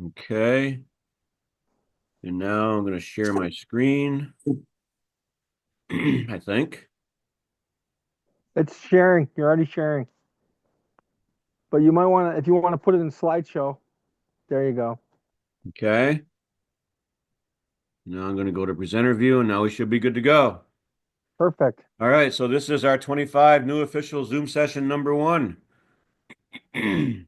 Okay. And now I'm going to share my screen, I think. It's sharing. You're already sharing. But you might want to, if you want to put it in slideshow, there you go. Okay. Now I'm going to go to presenter view and now we should be good to go. Perfect. All right. So this is our 25 new official Zoom session number one. And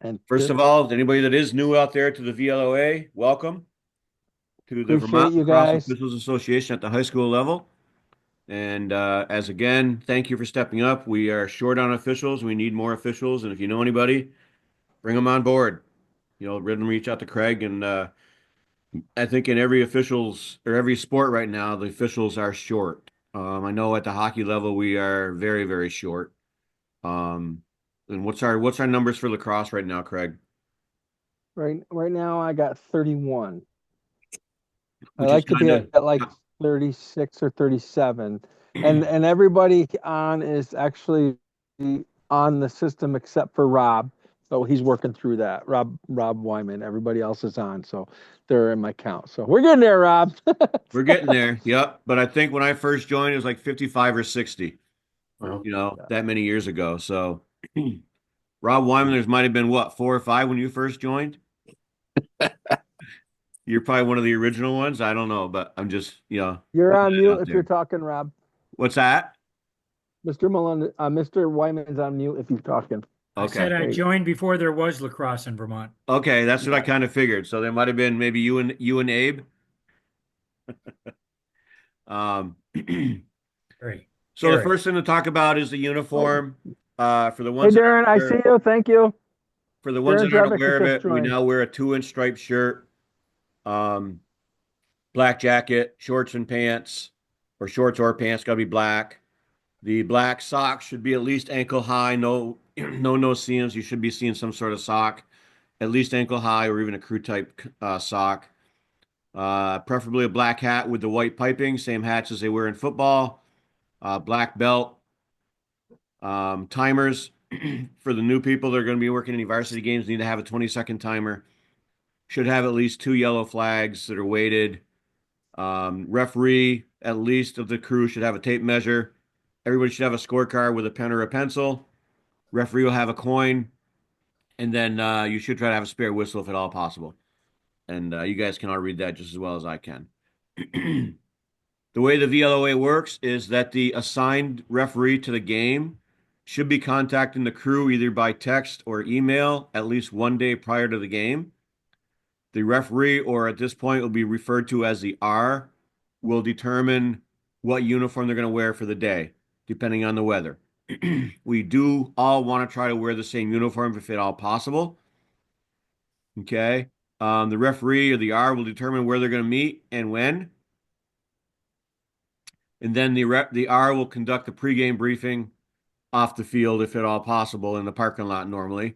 And first of all, anybody that is new out there to the VLOA, welcome to the appreciate Vermont you Lacrosse guys. Officials Association at the high school level. And as again, thank you for stepping up. We are short on officials. We need more officials. And if you know anybody, bring them on board. Reach out to Craig. And I think in every officials or every sport right now, the officials are short. I know at the hockey level we are very, very short. Um, and what's our numbers for lacrosse right now, Craig? Right now I got 31. I Which is like to kind be of at like 36 or 37. And everybody on is actually on the system except for Rob. So he's working through that. Rob Wyman. Everybody else is on. So they're in my count. So we're getting there, Rob. we're getting there. Yep. But I think when I first joined, it was like 55 or 60. Yeah. That many years ago. So Rob Wyman, there's might have been what, 4 or 5 when you first joined? You're probably one of the original ones. I don't know, but I'm just, You're putting on that mute out if you're there. talking, Rob. What's that? Mr. Wyman's on mute if he's talking. I said Okay. I There you go. joined before there was lacrosse in Vermont. Okay, that's what I Yeah. kind of figured. So there might have been maybe you and Abe. Um, Gary. so the Gary. first thing to talk about is the Oh, uniform. For the hey, ones that Darren, aren't I see aware, you. Thank you. for the ones Darren that aren't Trevick has aware of just it, we joined. now wear a 2-inch striped shirt, um, black jacket, shorts and pants, or shorts or pants, gotta be black. The black socks should be at least ankle high. No, no seams. You should be seeing some sort of sock, at least ankle high, or even a crew type sock. Preferably a black hat with the white piping, same hats as they wear in football. Black belt. Timers for the new people that are going to be working any varsity games need to have a 20-second timer. Should have at least 2 yellow flags that are weighted. Referee, at least of the crew, should have a tape measure. Everybody should have a scorecard with a pen or a pencil. Referee will have a coin, and then you should try to have a spare whistle if at all possible. And you guys can all read that just as well as I can. The way the VLOA works is that the assigned referee to the game should be contacting the crew either by text or email at least one day prior to the game. The referee, or at this point will be referred to as the R, will determine what uniform they're going to wear for the day, depending on the weather. We do all want to try to wear the same uniform if at all possible. Okay. The referee or the R will determine where they're going to meet and when. And then the R will conduct the pregame briefing off the field if at all possible in the parking lot normally.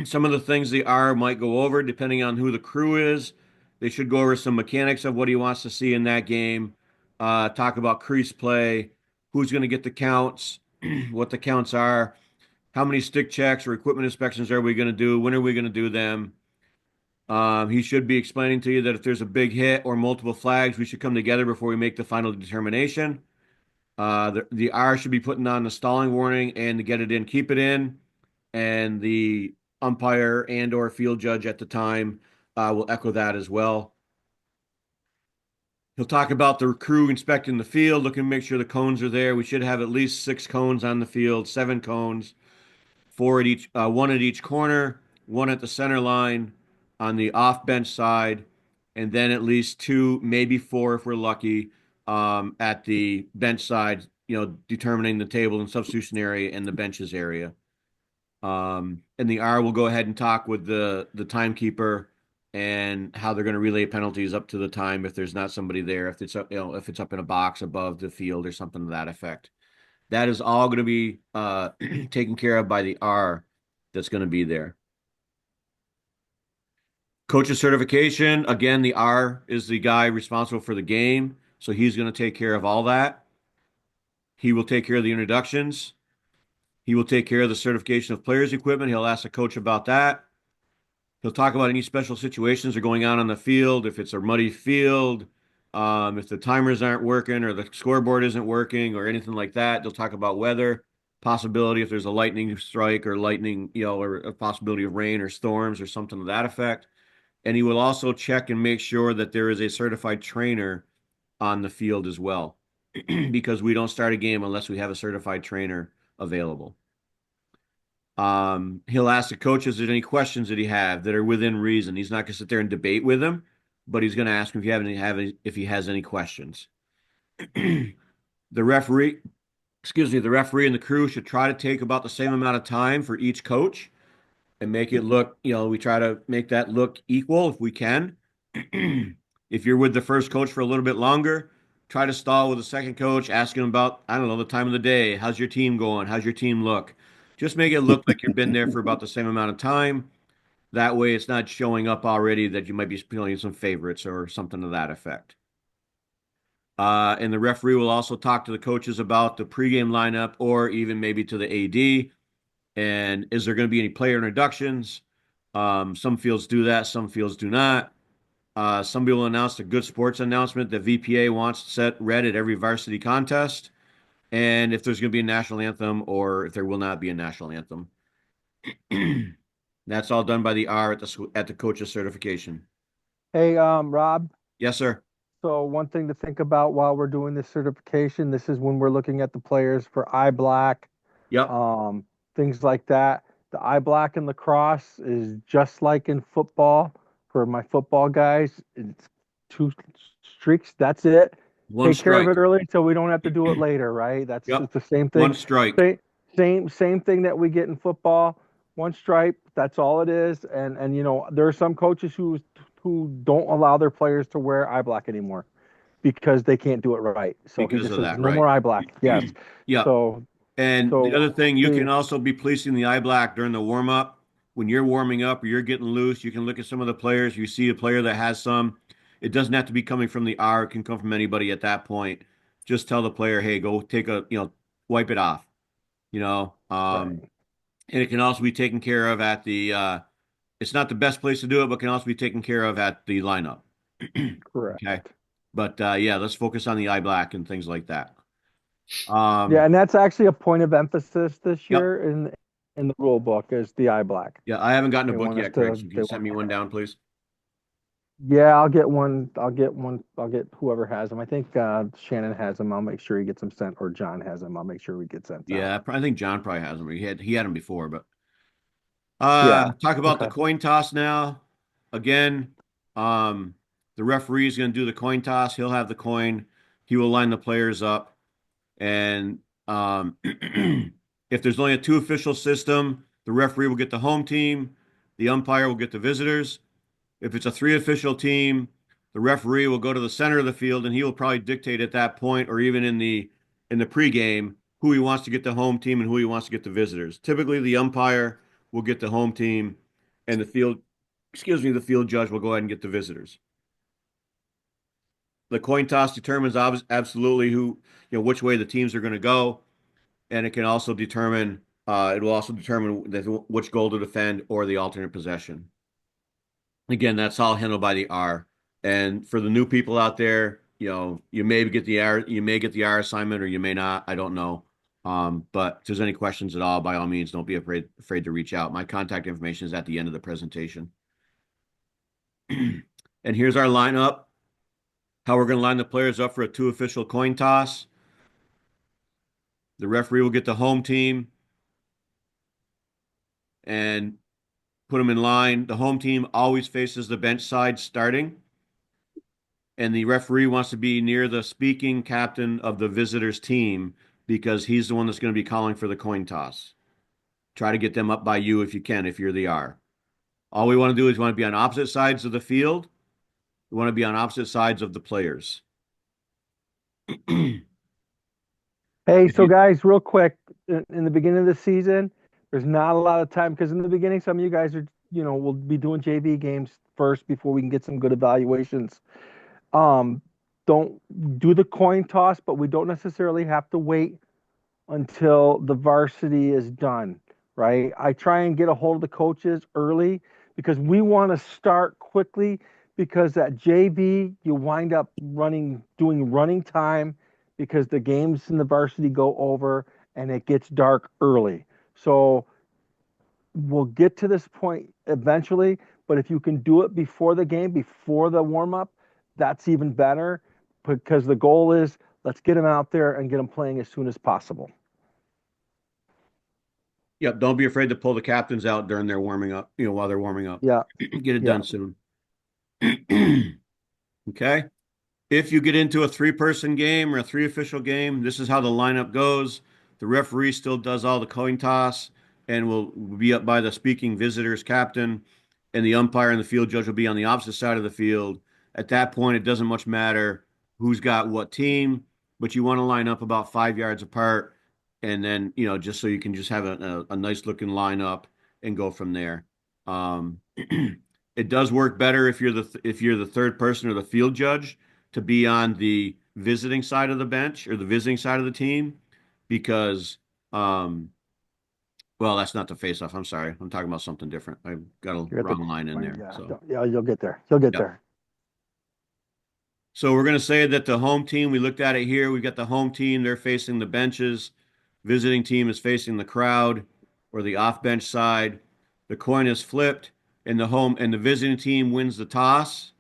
Some of the things the R might go over, depending on who the crew is. They should go over some mechanics of what he wants to see in that game. Talk about crease play, who's going to get the counts, what the counts are, how many stick checks or equipment inspections are we going to do, when are we going to do them. He should be explaining to you that if there's a big hit or multiple flags, we should come together before we make the final determination. The R should be putting on the stalling warning and to get it in, keep it in. And the umpire and or field judge at the time will echo that as well. He'll talk about the crew inspecting the field, looking to make sure the cones are there. We should have at least 6 cones on the field, 7 cones, one at each corner, one at the center line, on the off bench side, and then at least two, maybe four if we're lucky, at the bench side. Determining the table and substitution area and the benches area. And the R will go ahead and talk with the timekeeper and how they're going to relay penalties up to the time if there's not somebody there, if it's up, if it's up in a box above the field or something to that effect. That is all going to be taken care of by the R that's going to be there. Coach's certification, again, the R is the guy responsible for the game, so he's going to take care of all that. He will take care of the introductions. He will take care of the certification of players' equipment. He'll ask the coach about that. He'll talk about any special situations that are going on the field, if it's a muddy field, if the timers aren't working or the scoreboard isn't working or anything like that. They'll talk about weather, possibility if there's a lightning strike or lightning, or a possibility of rain or storms or something to that effect. And he will also check and make sure that there is a certified trainer on the field as well, because we don't start a game unless we have a certified trainer available. He'll ask the coaches if there's any questions that he have that are within reason. He's not going to sit there and debate with them, but he's going to ask him if he has any questions. The referee, the referee and the crew should try to take about the same amount of time for each coach and make it look, we try to make that look equal if we can. If you're with the first coach for a little bit longer, try to stall with the second coach, asking him about, I don't know, the time of the day. How's your team going? How's your team look? Just make it look like you've been there for about the same amount of time. That way, it's not showing up already that you might be feeling some favorites or something to that effect. And the referee will also talk to the coaches about the pregame lineup or even maybe to the AD. And is there going to be any player introductions? Some fields do that, some fields do not. Somebody will announce a good sports announcement that VPA wants set read at every varsity contest, and if there's going to be a national anthem or if there will not be a national anthem. That's all done by the R at the coach's certification. Hey, Rob. Yes, sir. So one thing to think about while we're doing this certification, this is when we're looking at the players for eye black, Yep. things like that. The eye black in lacrosse is just like in football. For my football guys, it's two streaks. That's it. One Take care of strike. it early so we don't have to do it later, right? That's Yep. it's the same One thing. strike. Same thing that we get in football. One stripe. That's all it is. And there are some coaches who don't allow their players to wear eye black anymore because they can't do it right. So he Because just of says that, no right? more eye black. Yes. Yep. So And the so other thing, you the can also be policing the eye black during the warm up. When you're warming up or you're getting loose, you can look at some of the players. You see a player that has some. It doesn't have to be coming from the R. It can come from anybody at that point. Just tell the player, hey, go take wipe it off. You know, right. and it can also be taken care of at the. It's not the best place to do it, but can also be taken care of at the lineup. Okay, Correct. but yeah, let's focus on the eye black and things like that. Yeah, Um, and that's actually a point of emphasis this yep. year in the rule book is the eye black. Yeah, I haven't gotten a They book want us yet, Craig. to So can they you send want me one down, please? Yeah, I'll get one. I'll get one. I'll get whoever has them. I think Shannon has them. I'll make sure he gets them sent, or John has them. I'll make sure we get sent out. Yeah, I think John probably has them. He had them before, but Yeah. talk about the Okay. coin toss now. Again, um, the referee is going to do the coin toss. He'll have the coin. He will line the players up, and if there's only a two official system, the referee will get the home team, the umpire will get the visitors. If it's a three official team, the referee will go to the center of the field and he will probably dictate at that point or even in the pregame who he wants to get the home team and who he wants to get the visitors. Typically, the umpire will get the home team and the field judge will go ahead and get the visitors. The coin toss determines absolutely which way the teams are going to go, and it will also determine which goal to defend or the alternate possession. Again, that's all handled by the R. And for the new people out there, you may get the R assignment or you may not. I don't know. But if there's any questions at all, by all means, don't be afraid to reach out. My contact information is at the end of the presentation. And here's our lineup. How we're going to line the players up for a two official coin toss. The referee will get the home team and put them in line. The home team always faces the bench side starting. And the referee wants to be near the speaking captain of the visitors team because he's the one that's going to be calling for the coin toss. Try to get them up by you if you can, if you're the R. All we want to do is we want to be on opposite sides of the field. We want to be on opposite sides of the players. Hey, If so you, guys, real quick, in the beginning of the season, there's not a lot of time because in the beginning, some of you guys will be doing JV games first before we can get some good evaluations. Um, don't do the coin toss, but we don't necessarily have to wait until the varsity is done, right? I try and get a hold of the coaches early because we want to start quickly because at JV you wind up doing running time because the games in the varsity go over and it gets dark early. So we'll get to this point eventually, but if you can do it before the game, before the warm up, that's even better because the goal is let's get them out there and get them playing as soon as possible. Yep. Don't be afraid to pull the captains out during their warming up, while they're warming up. Yeah, Get it yeah. done soon. Okay. If you get into a three-person game or a three official game, this is how the lineup goes. The referee still does all the coin toss and will be up by the speaking visitors captain, and the umpire and the field judge will be on the opposite side of the field. At that point, it doesn't much matter who's got what team, but you want to line up about 5 yards apart, and then just so you can just have a nice looking lineup and go from there. Um, it does work better if you're the third person or the field judge to be on the visiting side of the bench or the visiting side of the team because um well, that's not the face off. I'm sorry. I'm talking about something different. I've got a You're at the wrong line in there. yeah, So, yeah, you'll get there. You'll get yep. there. So we're going to say that the home team, we looked at it here. We've got the home team, they're facing the benches. Visiting team is facing the crowd or the off bench side. The coin is flipped and the visiting team wins the toss.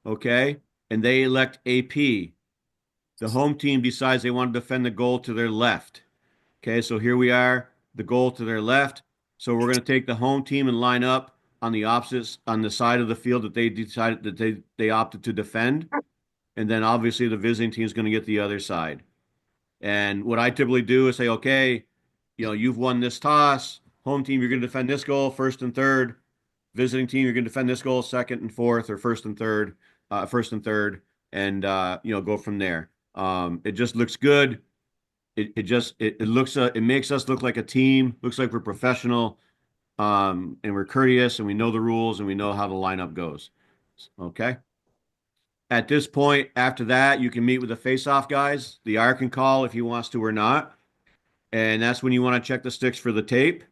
Okay. And they elect AP. The home team decides they want to defend the goal to their left. Okay, so here we are, the goal to their left. So we're going to take the home team and line up on the side of the field that they decided that they opted to defend. And then obviously the visiting team is going to get the other side. And what I typically do is say, okay, you've won this toss. Home team, you're going to defend this goal first and third. Visiting team, you're going to defend this goal second and fourth, or first and third, and go from there. It just looks good. It makes us look like a team. Looks like we're professional, and we're courteous, and we know the rules, and we know how the lineup goes. Okay. At this point, after that, you can meet with the face-off guys. The R can call if he wants to or not, and that's when you want to check the sticks for the tape,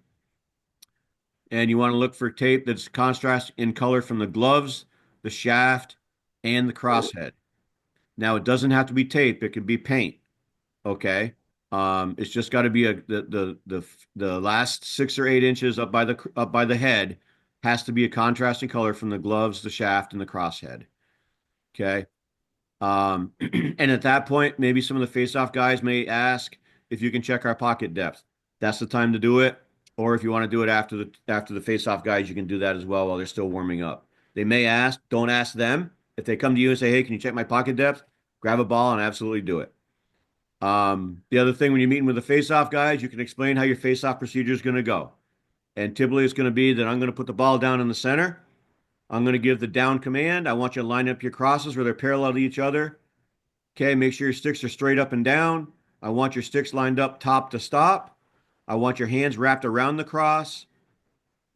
and you want to look for tape that's contrast in color from the gloves, the shaft, and the crosshead. Now, it doesn't have to be tape; it could be paint. Okay. It's just got to be the last 6 or 8 inches up by the head has to be a contrasting color from the gloves, the shaft, and the crosshead. Okay. And at that point, maybe some of the face-off guys may ask if you can check our pocket depth. That's the time to do it. Or if you want to do it after the face-off guys, you can do that as well while they're still warming up. They may ask, don't ask them. If they come to you and say, "Hey, can you check my pocket depth?" Grab a ball and absolutely do it. The other thing when you're meeting with the face-off guys, you can explain how your face-off procedure is going to go. And typically it's going to be that I'm going to put the ball down in the center. I'm going to give the down command. I want you to line up your crosses where they're parallel to each other. Okay, make sure your sticks are straight up and down. I want your sticks lined up top to stop. I want your hands wrapped around the cross.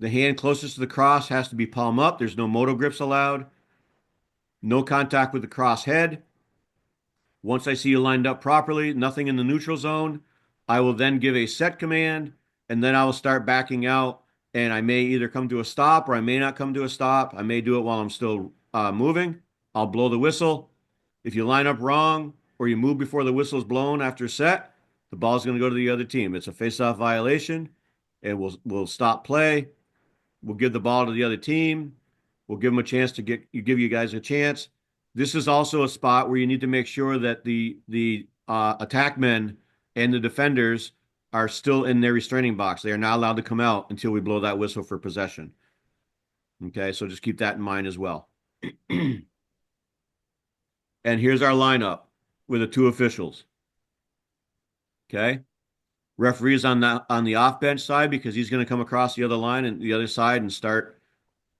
The hand closest to the cross has to be palm up. There's no moto grips allowed. No contact with the cross head. Once I see you lined up properly, nothing in the neutral zone, I will then give a set command, and then I will start backing out. And I may either come to a stop or I may not come to a stop. I may do it while I'm still moving. I'll blow the whistle. If you line up wrong or you move before the whistle is blown after set, the ball is going to go to the other team. It's a face-off violation, and we'll stop play. We'll give the ball to the other team. We'll give them a chance to give you guys a chance. This is also a spot where you need to make sure that the attackmen and the defenders are still in their restraining box. They are not allowed to come out until we blow that whistle for possession. Okay, so just keep that in mind as well. And here's our lineup with the two officials. Okay, referee's on the off bench side because he's going to come across the other line and the other side and start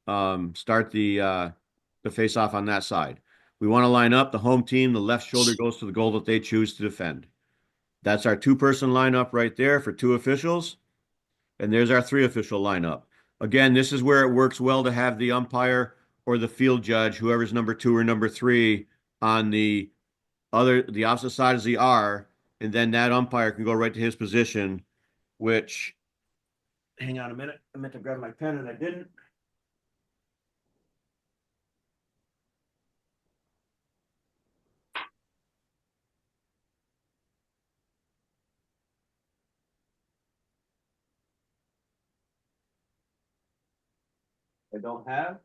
the face off on that side. We want to line up the home team. The left shoulder goes to the goal that they choose to defend. That's our two-person lineup right there for two officials. And there's our three official lineup. Again, this is where it works well to have the umpire or the field judge, whoever's number 2 or number 3, on the opposite side as the R, and then that umpire can go right to his position, which, hang on a minute. I meant to grab my pen and I didn't. I don't have.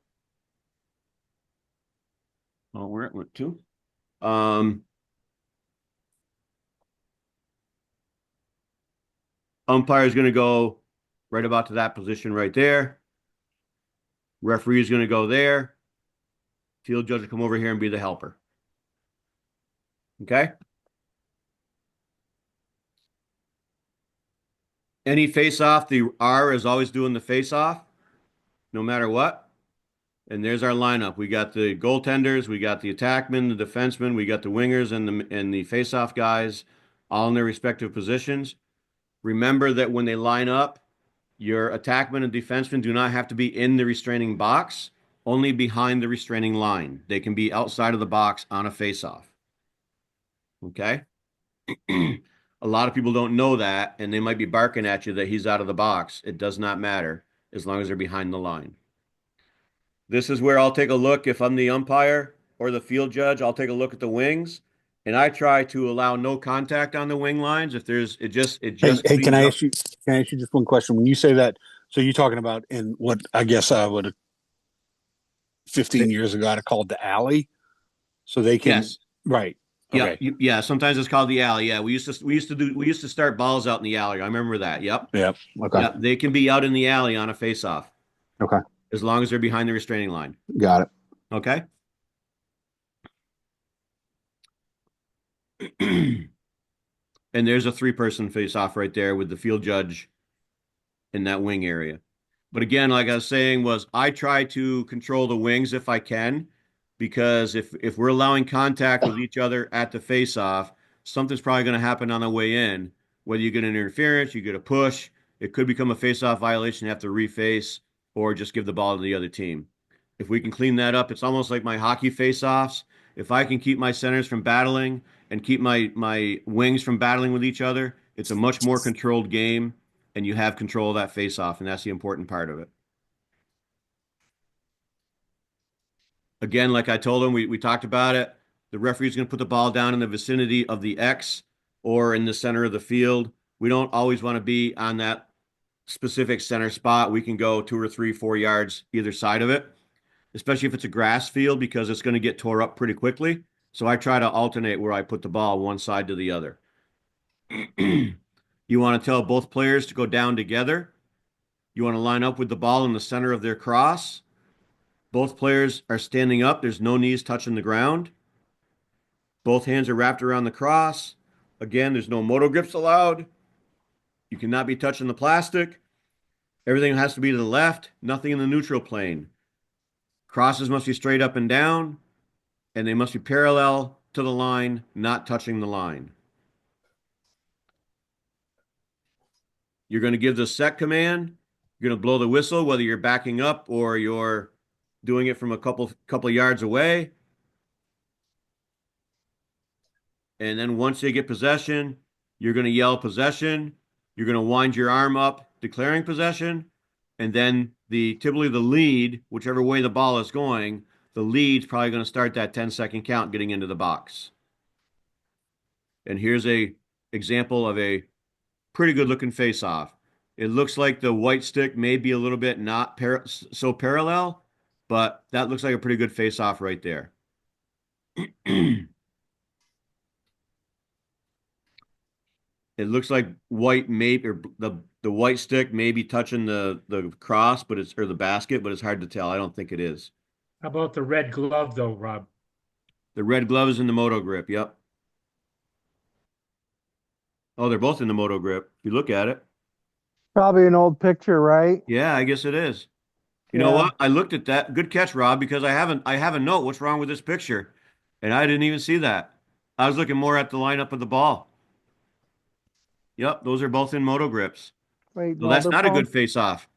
Oh, where it went to? Umpire is going to go right about to that position right there. Referee is going to go there. Field judge will come over here and be the helper. Okay. Any face off, the R is always doing the face off, no matter what. And there's our lineup. We got the goaltenders, we got the attackmen, the defensemen, we got the wingers and the face off guys, all in their respective positions. Remember that when they line up, your attackmen and defensemen do not have to be in the restraining box, only behind the restraining line. They can be outside of the box on a face-off. Okay? A lot of people don't know that, and they might be barking at you that he's out of the box. It does not matter as long as they're behind the line. This is where I'll take a look. If I'm the umpire or the field judge, I'll take a look at the wings, and I try to allow no contact on the wing lines. If there's, it Hey, just hey, cleans up. can I ask you just one question? When you say that, so you're talking about in what I guess I would have 15 years ago I'd have called the alley, so they can Yes. right. Yeah, Okay. yeah. Sometimes it's called the alley. Yeah, we used to start balls out in the alley. I remember that. Yep. Yeah. Okay. Yeah, they can be out in the alley on a face-off Okay. as long as they're behind the restraining line. Got it. Okay. And there's a three-person face-off right there with the field judge in that wing area. But again, like I was saying, was I try to control the wings if I can, because if we're allowing contact with each other at the face-off, something's probably going to happen on the way in. Whether you get an interference, you get a push, it could become a face-off violation, you have to reface, or just give the ball to the other team. If we can clean that up, it's almost like my hockey face-offs. If I can keep my centers from battling and keep my wings from battling with each other, it's a much more controlled game, and you have control of that face-off, and that's the important part of it. Again, like I told him, we talked about it. The referee's going to put the ball down in the vicinity of the X or in the center of the field. We don't always want to be on that specific center spot. We can go 2 or 3, 4 yards either side of it, especially if it's a grass field because it's going to get tore up pretty quickly. So I try to alternate where I put the ball one side to the other. You want to tell both players to go down together. You want to line up with the ball in the center of their cross. Both players are standing up. There's no knees touching the ground. Both hands are wrapped around the cross. Again, there's no moto grips allowed. You cannot be touching the plastic. Everything has to be to the left, nothing in the neutral plane. Crosses must be straight up and down, and they must be parallel to the line, not touching the line. You're going to give the set command. You're going to blow the whistle, whether you're backing up or you're doing it from a couple yards away. And then once they get possession, you're going to yell possession. You're going to wind your arm up, declaring possession. And then typically the lead, whichever way the ball is going, the lead's probably going to start that 10-second count getting into the box. And here's a example of a pretty good looking face-off. It looks like the white stick may be a little bit not so parallel, but that looks like a pretty good face-off right there. It looks like white maybe or the white stick may be touching the cross, but it's or the basket, but it's hard to tell. I don't think it is. How about the red glove though, Rob? The red glove is in the moto grip. Yep. Oh, they're both in the moto grip. If you look at it. Probably an old picture, right? Yeah, I guess it is. You know Yeah. what? I looked at that. Good catch, Rob, because I have a note. What's wrong with this picture? And I didn't even see that. I was looking more at the lineup of the ball. Yep, those are both in moto grips. Wait, So no, that's they're not a palm. good face off.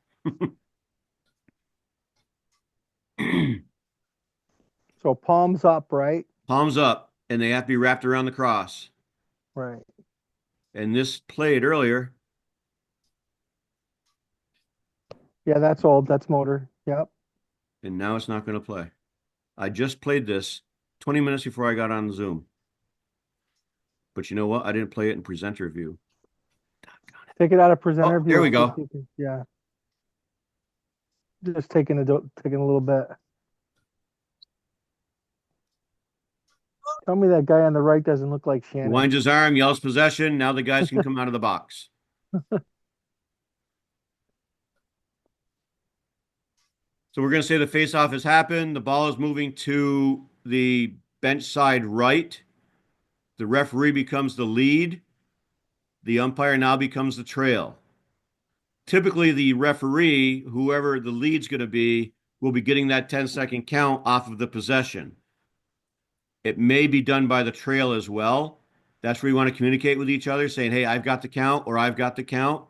So palms up, right? Palms up, and they have to be wrapped around the cross. Right. And this played earlier. Yeah, that's old. That's motor. Yep. And now it's not going to play. I just played this 20 minutes before I got on Zoom. But you know what? I didn't play it in presenter view. Take it out of presenter Oh, there view. we See if go. you can- yeah. Just taking a little bit. Tell me that guy on the right doesn't look like Shannon. Winds his arm, yells possession. Now the guys can come out of the box. So we're going to say the face-off has happened. The ball is moving to the bench side right. The referee becomes the lead. The umpire now becomes the trail. Typically, the referee, whoever the lead's going to be, will be getting that 10-second count off of the possession. It may be done by the trail as well. That's where you want to communicate with each other, saying, hey, I've got the count or I've got the count.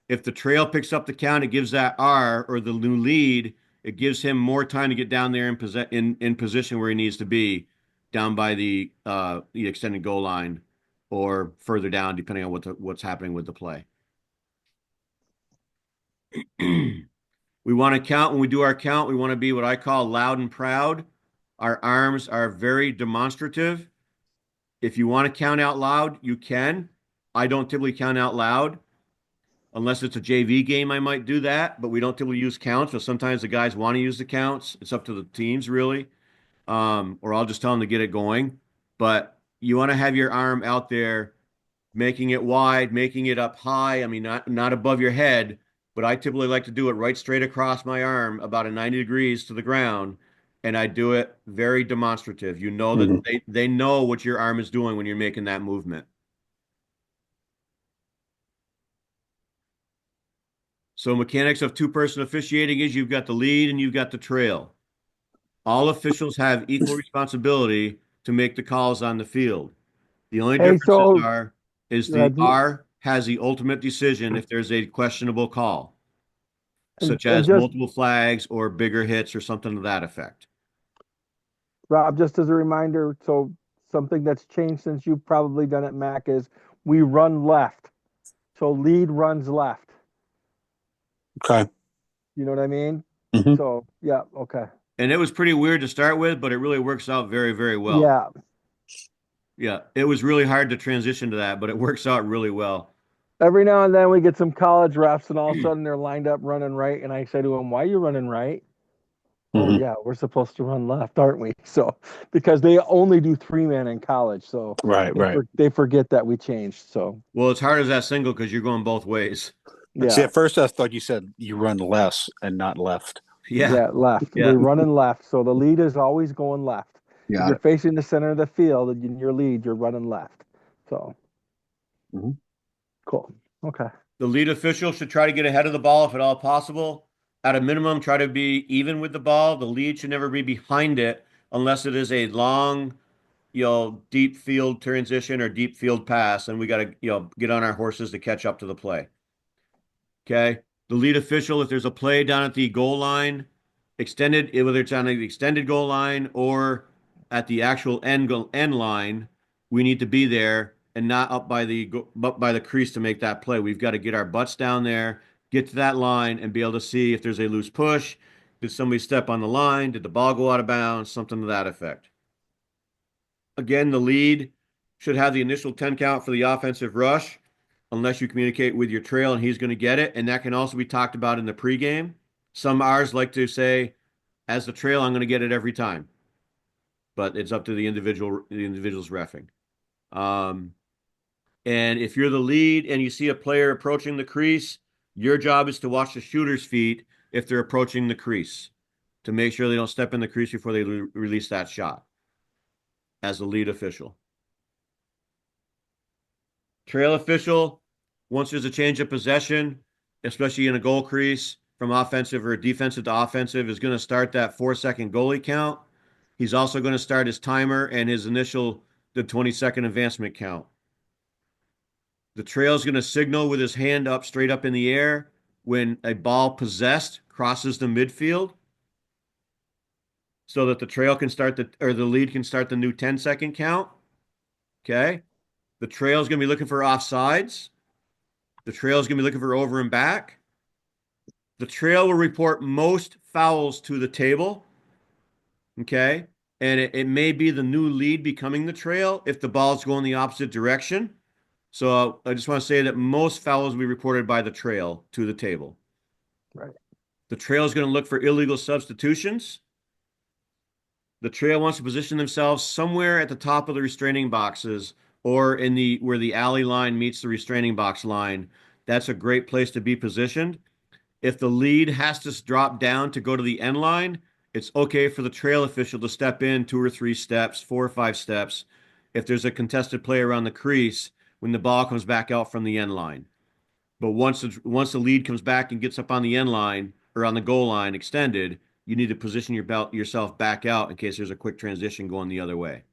If the trail picks up the count, it gives that R or the new lead, it gives him more time to get down there in position where he needs to be, down by the extended goal line or further down, depending on what's happening with the play. We want to count. When we do our count, we want to be what I call loud and proud. Our arms are very demonstrative. If you want to count out loud, you can. I don't typically count out loud. Unless it's a JV game, I might do that, but we don't typically use counts. But sometimes the guys want to use the counts. It's up to the teams, really. Or I'll just tell them to get it going. But you want to have your arm out there, making it wide, making it up high. I mean, not above your head, but I typically like to do it right straight across my arm, about a 90 degrees to the ground, and I do it very demonstrative. You know that they know what your arm is doing when you're making that movement. So mechanics of two-person officiating is you've got the lead and you've got the trail. All officials have equal responsibility to make the calls on the field. The only Hey, differences so is uh, the R has the ultimate decision if there's a questionable call, such and as just multiple flags or bigger hits or something to that effect. Rob, just as a reminder, so something that's changed since you've probably done it, Mac, is we run left. So lead runs left. Okay. You know what I mean? Mhm. So yeah, okay. And it was pretty weird to start with, but it really works out very, very well. Yeah. Yeah, it was really hard to transition to that, but it works out really well. Every now and then we get some college refs and all of a sudden they're lined up running right. And I say to them, why are you running right? Oh Mhm. yeah, we're supposed to run left, aren't we? So because they only do 3-man in college. So Right. they forget that we changed. So Well, it's hard as that single because you're going both ways. See, yeah. at first I thought you said you run less and not left. Yeah, Yeah, left. yeah. We're running left. So the lead is always going left. If Got you're it. facing the center of the field and in your lead, you're running left. So Mhm. cool. Okay. The lead official should try to get ahead of the ball if at all possible. At a minimum, try to be even with the ball. The lead should never be behind it unless it is a long, deep field transition or deep field pass, and we got to, get on our horses to catch up to the play. Okay. The lead official, if there's a play down at the goal line, whether it's on the extended goal line or at the actual end line, we need to be there and not up by the crease to make that play. We've got to get our butts down there, get to that line, and be able to see if there's a loose push. Did somebody step on the line? Did the ball go out of bounds? Something to that effect. Again, the lead should have the initial 10 count for the offensive rush, unless you communicate with your trail and he's going to get it. And that can also be talked about in the pregame. Some R's like to say, as the trail, I'm going to get it every time, but it's up to the individual's reffing. Um, and if you're the lead and you see a player approaching the crease, your job is to watch the shooter's feet if they're approaching the crease to make sure they don't step in the crease before they release that shot as the lead official. Trail official, once there's a change of possession, especially in a goal crease from offensive or defensive to offensive, is going to start that 4-second goalie count. He's also going to start his timer and the 20-second advancement count. The trail is going to signal with his hand up, straight up in the air when a ball possessed crosses the midfield so that the lead can start the new 10-second count. Okay. The trail is going to be looking for offsides. The trail is going to be looking for over and back. The trail will report most fouls to the table. Okay. And it may be the new lead becoming the trail if the ball's going the opposite direction. So I just want to say that most fouls will be reported by the trail to the table. Right. The trail is going to look for illegal substitutions. The trail wants to position themselves somewhere at the top of the restraining boxes or in the where the alley line meets the restraining box line. That's a great place to be positioned. If the lead has to drop down to go to the end line, it's okay for the trail official to step in 2 or 3 steps, 4 or 5 steps. If there's a contested play around the crease, when the ball comes back out from the end line. But once the lead comes back and gets up on the end line or on the goal line extended, you need to position yourself back out in case there's a quick transition going the other way.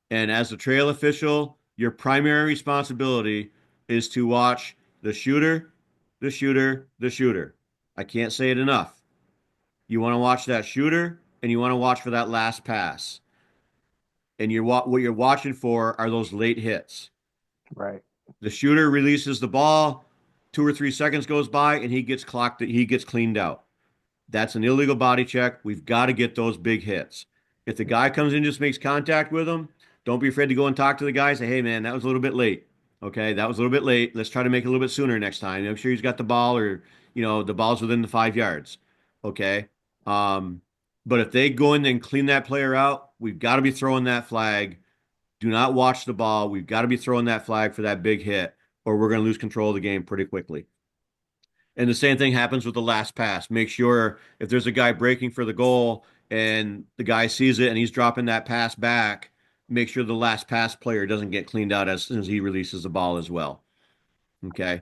And as the trail official, your primary responsibility is to watch the shooter, the shooter, the shooter. I can't say it enough. You want to watch that shooter and you want to watch for that last pass. And what you're watching for are those late hits. Right. The shooter releases the ball, 2 or 3 seconds goes by, and he gets clocked. He gets cleaned out. That's an illegal body check. We've got to get those big hits. If the guy comes in and just makes contact with him, don't be afraid to go and talk to the guy. Say, hey, man, that was a little bit late. Okay, that was a little bit late. Let's try to make it a little bit sooner next time. Make sure he's got the ball or, the ball's within the 5 yards. Okay. Um, but if they go in and clean that player out, we've got to be throwing that flag. Do not watch the ball. We've got to be throwing that flag for that big hit, or we're going to lose control of the game pretty quickly. And the same thing happens with the last pass. Make sure if there's a guy breaking for the goal and the guy sees it and he's dropping that pass back, make sure the last pass player doesn't get cleaned out as soon as he releases the ball as well. Okay.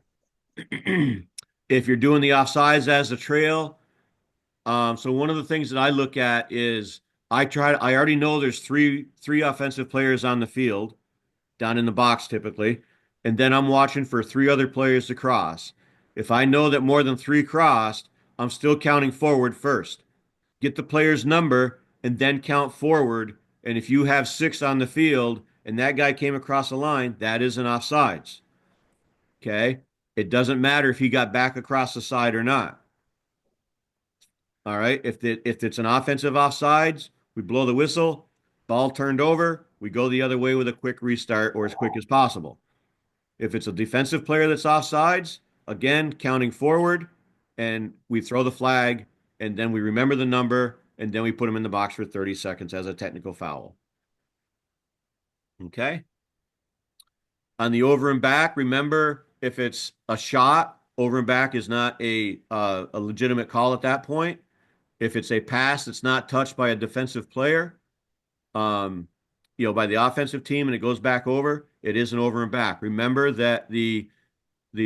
If you're doing the offsides as a trail, so one of the things that I look at is I already know there's three offensive players on the field down in the box typically, and then I'm watching for 3 other players to cross. If I know that more than 3 crossed, I'm still counting forward first. Get the player's number and then count forward. And if you have 6 on the field and that guy came across the line, that is an offsides. Okay? It doesn't matter if he got back across the side or not. All right? If it's an offensive offsides, we blow the whistle, ball turned over, we go the other way with a quick restart or as quick as possible. If it's a defensive player that's offsides, again, counting forward, and we throw the flag, and then we remember the number, and then we put him in the box for 30 seconds as a technical foul. Okay? On the over and back, remember if it's a shot, over and back is not a legitimate call at that point. If it's a pass that's not touched by a defensive player, by the offensive team and it goes back over, it is an over and back. Remember that the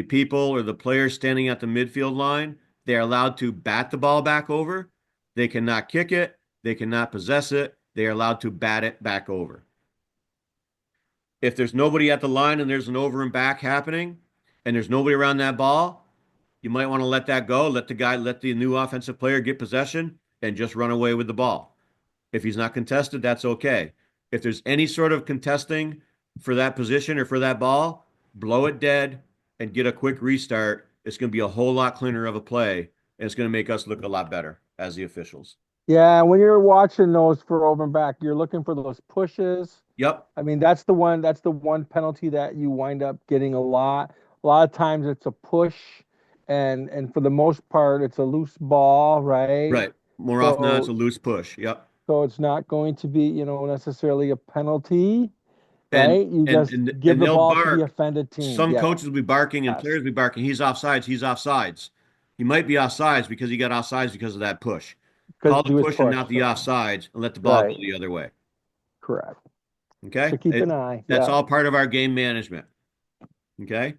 people or the players standing at the midfield line, they are allowed to bat the ball back over. They cannot kick it. They cannot possess it. They are allowed to bat it back over. If there's nobody at the line and there's an over and back happening and there's nobody around that ball, you might want to let that go. Let the new offensive player get possession and just run away with the ball. If he's not contested, that's okay. If there's any sort of contesting for that position or for that ball, blow it dead and get a quick restart. It's going to be a whole lot cleaner of a play, and it's going to make us look a lot better as the officials. Yeah, when you're watching those for over and back, you're looking for those pushes. Yep. I mean, that's the one penalty that you wind up getting a lot. A lot of times it's a push, and for the most part it's a loose ball, right? Right. More often than not, it's a loose push. Yep. So it's not going to be, necessarily a penalty, And right? You and just and give and the they'll ball to the bark. offended team. Some Yeah. coaches will be barking and Yes. players will be barking. He's offsides. He's offsides. He might be offsides because he got offsides because of that push. Because Call the he was push and pushed. not the offsides and let the ball go Right. the other way. Correct. Okay? So keep an eye. That's Yeah. all part of our game management. Okay?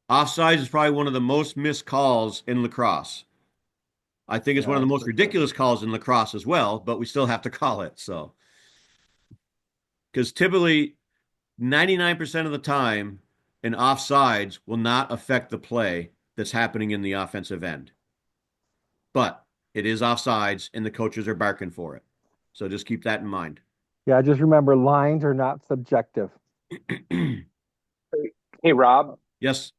Offsides is probably one of the most missed calls in lacrosse. I think it's one of the Yeah, most for ridiculous calls in lacrosse as well, but we still have to call it. So, because typically 99% of the time, an offsides will not affect the play that's happening in the offensive end. But it is offsides, and the coaches are barking for it. So just keep that in mind. Yeah, just remember lines are not subjective. Hey, Rob, Yes.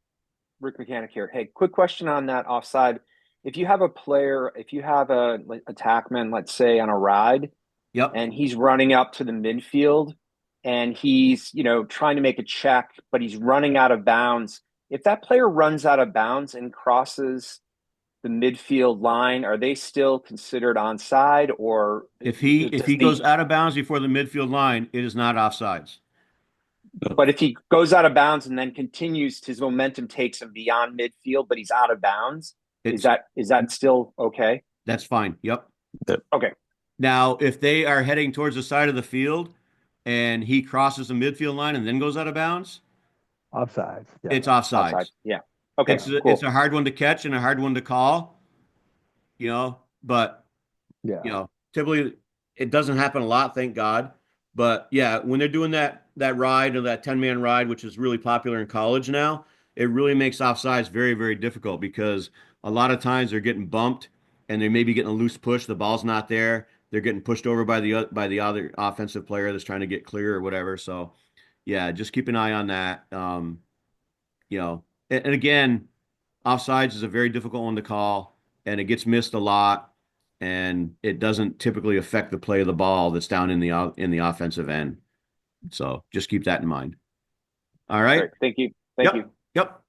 Rick Mechanic here. Hey, quick question on that offside. If you have a player, if you have a like, attackman, let's say on a ride, Yep. and he's running up to the midfield and he's, trying to make a check, but he's running out of bounds. If that player runs out of bounds and crosses the midfield line, are they still considered onside or If does he goes the out of bounds before the midfield line, it is not offsides. but if he goes out of bounds and then continues, his momentum takes him beyond midfield, but he's out of bounds. Is It's that still okay? That's fine. Yep. Okay. Now, if they are heading towards the side of the field and he crosses the midfield line and then goes out of bounds, Offsides. Yeah. it's Offside. offsides. Yeah. Okay. It's Cool. a hard one to catch and a hard one to call, but Yeah. typically it doesn't happen a lot, thank God. But yeah, when they're doing that ride or that 10-man ride, which is really popular in college now, it really makes offsides very, very difficult because a lot of times they're getting bumped and they may be getting a loose push, the ball's not there. They're getting pushed over by the other offensive player that's trying to get clear or whatever. So yeah, just keep an eye on that. And again, offsides is a very difficult one to call, and it gets missed a lot, and it doesn't typically affect the play of the ball that's down in the offensive end. So just keep that in mind. All right. Great. Thank you. Thank Yep. you. Yep.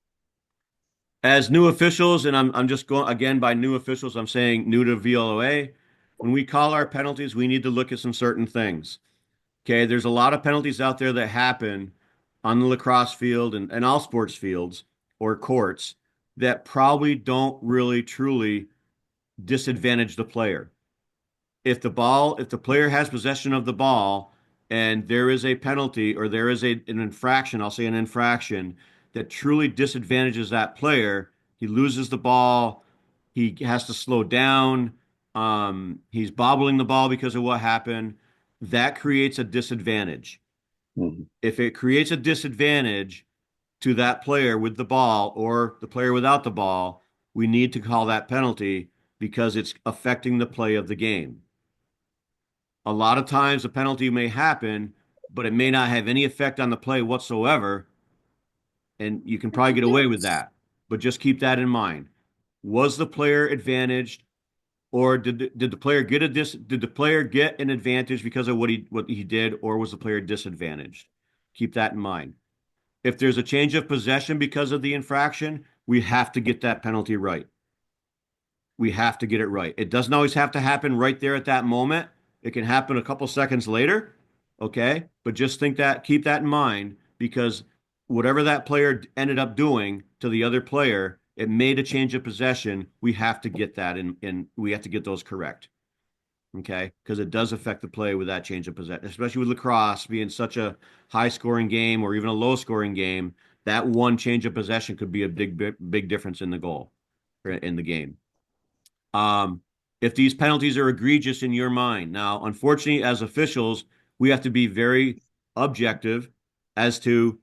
As new officials, and I'm just going again by new officials, I'm saying new to VLOA. When we call our penalties, we need to look at some certain things. Okay, there's a lot of penalties out there that happen on the lacrosse field and all sports fields or courts that probably don't really truly disadvantage the player. If the player has possession of the ball and there is a penalty or there is an infraction, I'll say an infraction that truly disadvantages that player, he loses the ball, he has to slow down, he's bobbling the ball because of what happened. That creates a disadvantage. Mhm. If it creates a disadvantage to that player with the ball or the player without the ball, we need to call that penalty because it's affecting the play of the game. A lot of times a penalty may happen, but it may not have any effect on the play whatsoever, and you can probably get away with that. But just keep that in mind. Was the player advantaged, or did the player get did the player get an advantage because of what he did, or was the player disadvantaged? Keep that in mind. If there's a change of possession because of the infraction, we have to get that penalty right. We have to get it right. It doesn't always have to happen right there at that moment. It can happen a couple seconds later. Okay. But just keep that in mind because whatever that player ended up doing to the other player, it made a change of possession. We have to get that and we have to get those correct. Okay. Because it does affect the play with that change of possession, especially with lacrosse being such a high scoring game or even a low scoring game. That one change of possession could be a big difference in the goal or in the game. Um, if these penalties are egregious in your mind. Now, unfortunately, as officials, we have to be very objective as to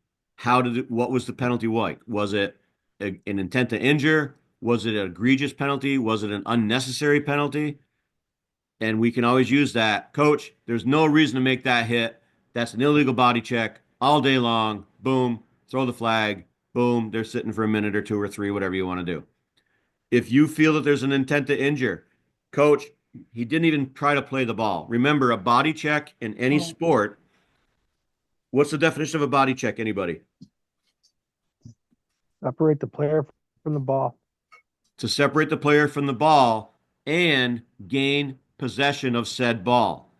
what was the penalty like? Was it an intent to injure? Was it an egregious penalty? Was it an unnecessary penalty? And we can always use that. Coach, there's no reason to make that hit. That's an illegal body check all day long. Boom, throw the flag. Boom, they're sitting for a minute or two or three, whatever you want to do. If you feel that there's an intent to injure, coach, he didn't even try to play the ball. Remember, a body check in any sport, what's the definition of a body check, anybody? Separate the player from the ball. To separate the player from the ball and gain possession of said ball.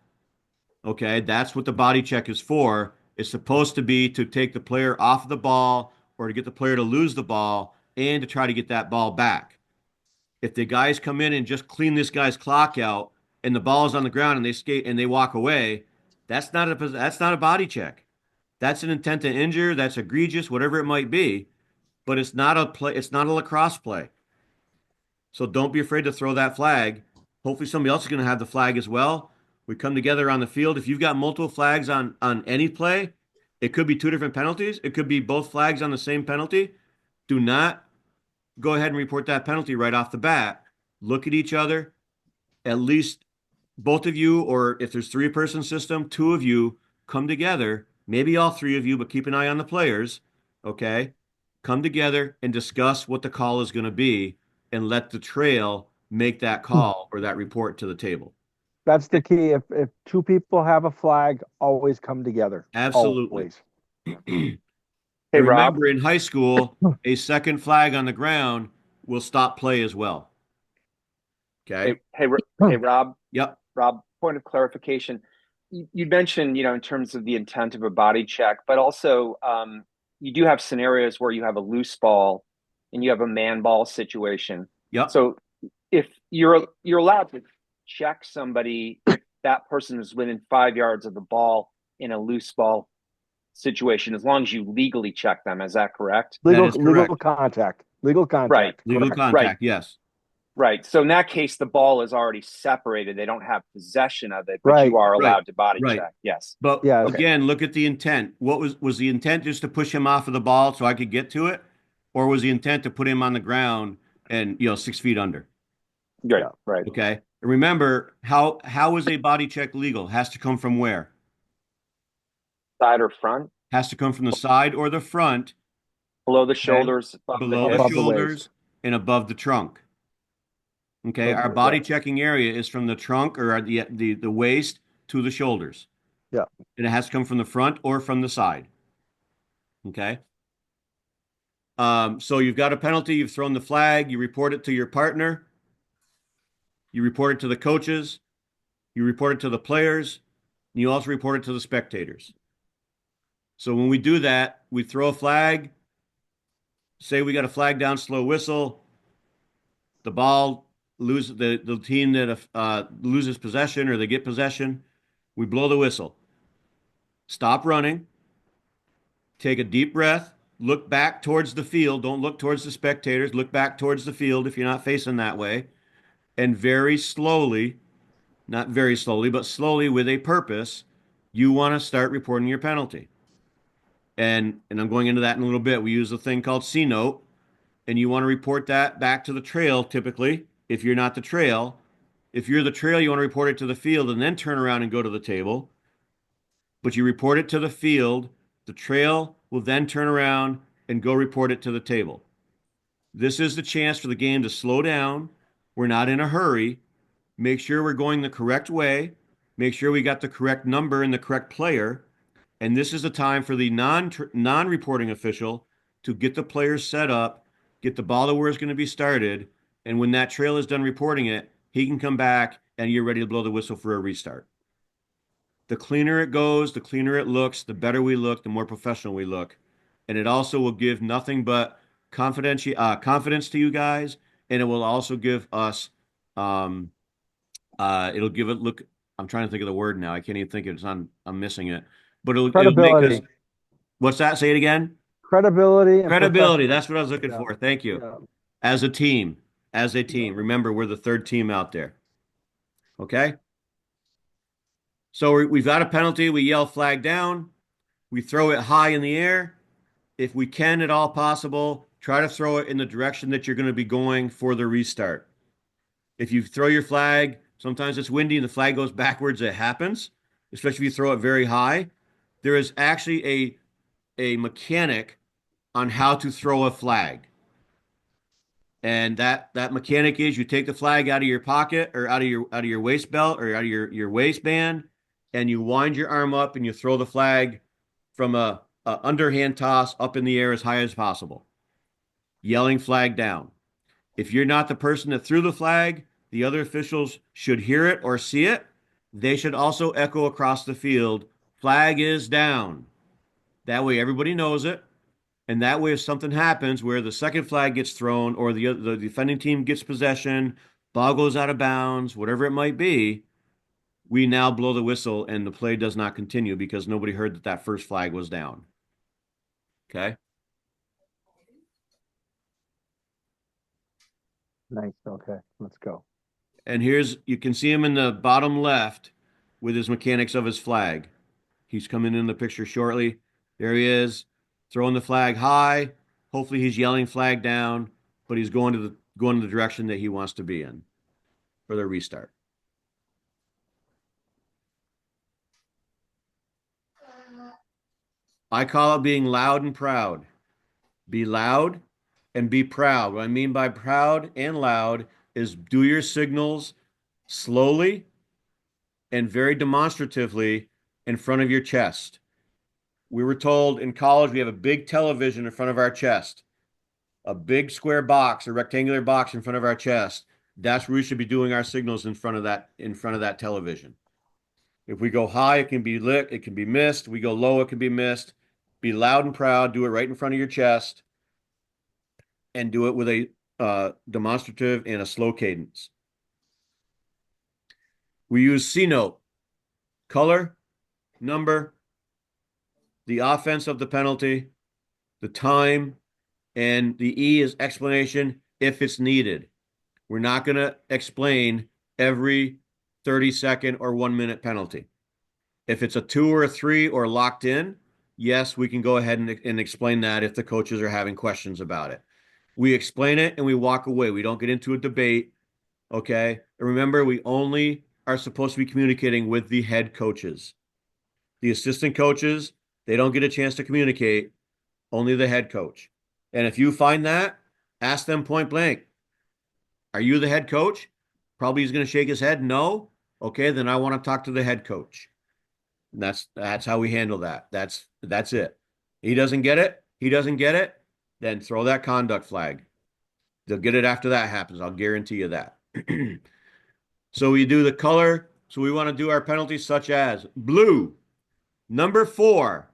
Okay, that's what the body check is for. It's supposed to be to take the player off the ball or to get the player to lose the ball and to try to get that ball back. If the guys come in and just clean this guy's clock out and the ball is on the ground and they skate and they walk away, that's not a body check. That's an intent to injure, that's egregious, whatever it might be, but it's not a lacrosse play. So don't be afraid to throw that flag. Hopefully somebody else is going to have the flag as well. We come together on the field. If you've got multiple flags on any play, it could be two different penalties. It could be both flags on the same penalty. Do not go ahead and report that penalty right off the bat. Look at each other. At least both of you, or if there's three-person system, two of you come together maybe all three of you, but keep an eye on the players, okay? Come together and discuss what the call is going to be and let the trail make that call or that report to the table. That's the key. If two people have a flag, always come together. Absolutely. Always. And Hey, Rob. remember, in high school, a second flag on the ground will stop play as well. Okay. Hey, Rob. Yep. Rob, point of clarification. You mentioned, in terms of the intent of a body check, but also you do have scenarios where you have a loose ball and you have a man ball situation. Yep. So if you're allowed to check somebody if that person is within 5 yards of the ball in a loose ball situation, as long as you legally check them. Is that correct? That Legal is correct. legal contact. Legal Right. contact. Legal Correct. Right. contact. Yes. Right. So in that case, the ball is already separated. They don't have possession of it, but you Right. are Right. allowed to body Right. check. Yes. But Yes. Okay. again, look at the intent. What was the intent just to push him off of the ball so I could get to it? Or was the intent to put him on the ground and 6 feet under? Great. Yeah. Right. Okay. And remember, how is a body check legal? Has to come from where? Side or front, Has to come from the side or the front, below the okay? shoulders, above the Below the hips. Above the shoulders waist. and above the trunk. Okay. Above Our the- body yeah. checking area is from the trunk or the waist to the shoulders. Yeah. And it has to come from the front or from the side. Okay. So you've got a penalty, you've thrown the flag, you report it to your partner, you report it to the coaches, you report it to the players, and you also report it to the spectators. So when we do that, we throw a flag, say we got a flag down, slow whistle, the ball loses the team that loses possession or they get possession, we blow the whistle. Stop running, take a deep breath, look back towards the field, don't look towards the spectators, look back towards the field if you're not facing that way. And very slowly, not very slowly, but slowly with a purpose, you want to start reporting your penalty. And I'm going into that in a little bit. We use a thing called C note, and you want to report that back to the trail typically. If you're not the trail, if you're the trail, you want to report it to the field and then turn around and go to the table. But you report it to the field, the trail will then turn around and go report it to the table. This is the chance for the game to slow down. We're not in a hurry. Make sure we're going the correct way. Make sure we got the correct number and the correct player. And this is the time for the non-reporting official to get the players set up, get the ball to where it's going to be started. And when that trail is done reporting it, he can come back and you're ready to blow the whistle for a restart. The cleaner it goes, the cleaner it looks, the better we look, the more professional we look. And it also will give nothing but confidence to you guys. And it will also give us um, it'll give it look. I'm trying to think of the word now. I can't even think of it. I'm missing it. But it'll make us. Credibility. What's that? Say it again. Credibility and Credibility. professional. That's what I was looking Yeah. for. Thank you. Yeah. As a team. As a team. Yeah. Remember, we're the third team out there. Okay. So we've got a penalty. We yell flag down. We throw it high in the air. If we can at all possible, try to throw it in the direction that you're going to be going for the restart. If you throw your flag, sometimes it's windy and the flag goes backwards, it happens, especially if you throw it very high. There is actually a mechanic on how to throw a flag. And that mechanic is you take the flag out of your pocket or out of your waist belt or out of your waistband, and you wind your arm up and you throw the flag from a underhand toss up in the air as high as possible, yelling flag down. If you're not the person that threw the flag, the other officials should hear it or see it. They should also echo across the field, flag is down. That way everybody knows it. And that way, if something happens where the second flag gets thrown or the defending team gets possession, ball goes out of bounds, whatever it might be, we now blow the whistle and the play does not continue because nobody heard that that first flag was down. Okay? Nice. Okay. Let's go. And you can see him in the bottom left with his mechanics of his flag. He's coming in the picture shortly. There he is, throwing the flag high. Hopefully he's yelling flag down, but he's going to the direction that he wants to be in for the restart. I call it being loud and proud. Be loud and be proud. What I mean by proud and loud is do your signals slowly and very demonstratively in front of your chest. We were told in college we have a big television in front of our chest, a big square box, a rectangular box in front of our chest. That's where we should be doing our signals in front of that television. If we go high, it can be lit, it can be missed. We go low, it can be missed. Be loud and proud, do it right in front of your chest, and do it with a demonstrative and a slow cadence. We use C note, color, number, the offense of the penalty, the time, and the E is explanation if it's needed. We're not going to explain every 30-second or 1 minute penalty. If it's a 2 or a 3 or locked in, yes, we can go ahead and explain that if the coaches are having questions about it. We explain it and we walk away. We don't get into a debate. Okay. And remember, we only are supposed to be communicating with the head coaches. The assistant coaches, they don't get a chance to communicate, only the head coach. And if you find that, ask them point blank, are you the head coach? Probably he's going to shake his head. No. Okay. Then I want to talk to the head coach. And that's how we handle that. That's it. He doesn't get it. He doesn't get it. Then throw that conduct flag. They'll get it after that happens. I'll guarantee you that. So we do the color. So we want to do our penalties such as blue, number 4,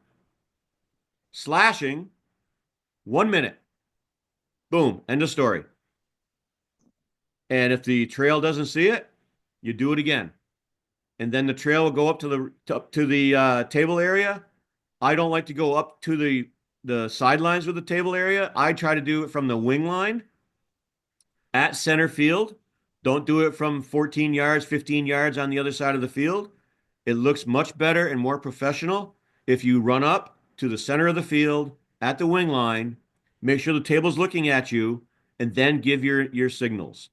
slashing, 1 minute. Boom. End of story. And if the trail doesn't see it, you do it again. And then the trail will go up to the table area. I don't like to go up to the sidelines with the table area. I try to do it from the wing line at center field. Don't do it from 14 yards, 15 yards on the other side of the field. It looks much better and more professional if you run up to the center of the field at the wing line, make sure the table's looking at you, and then give your signals.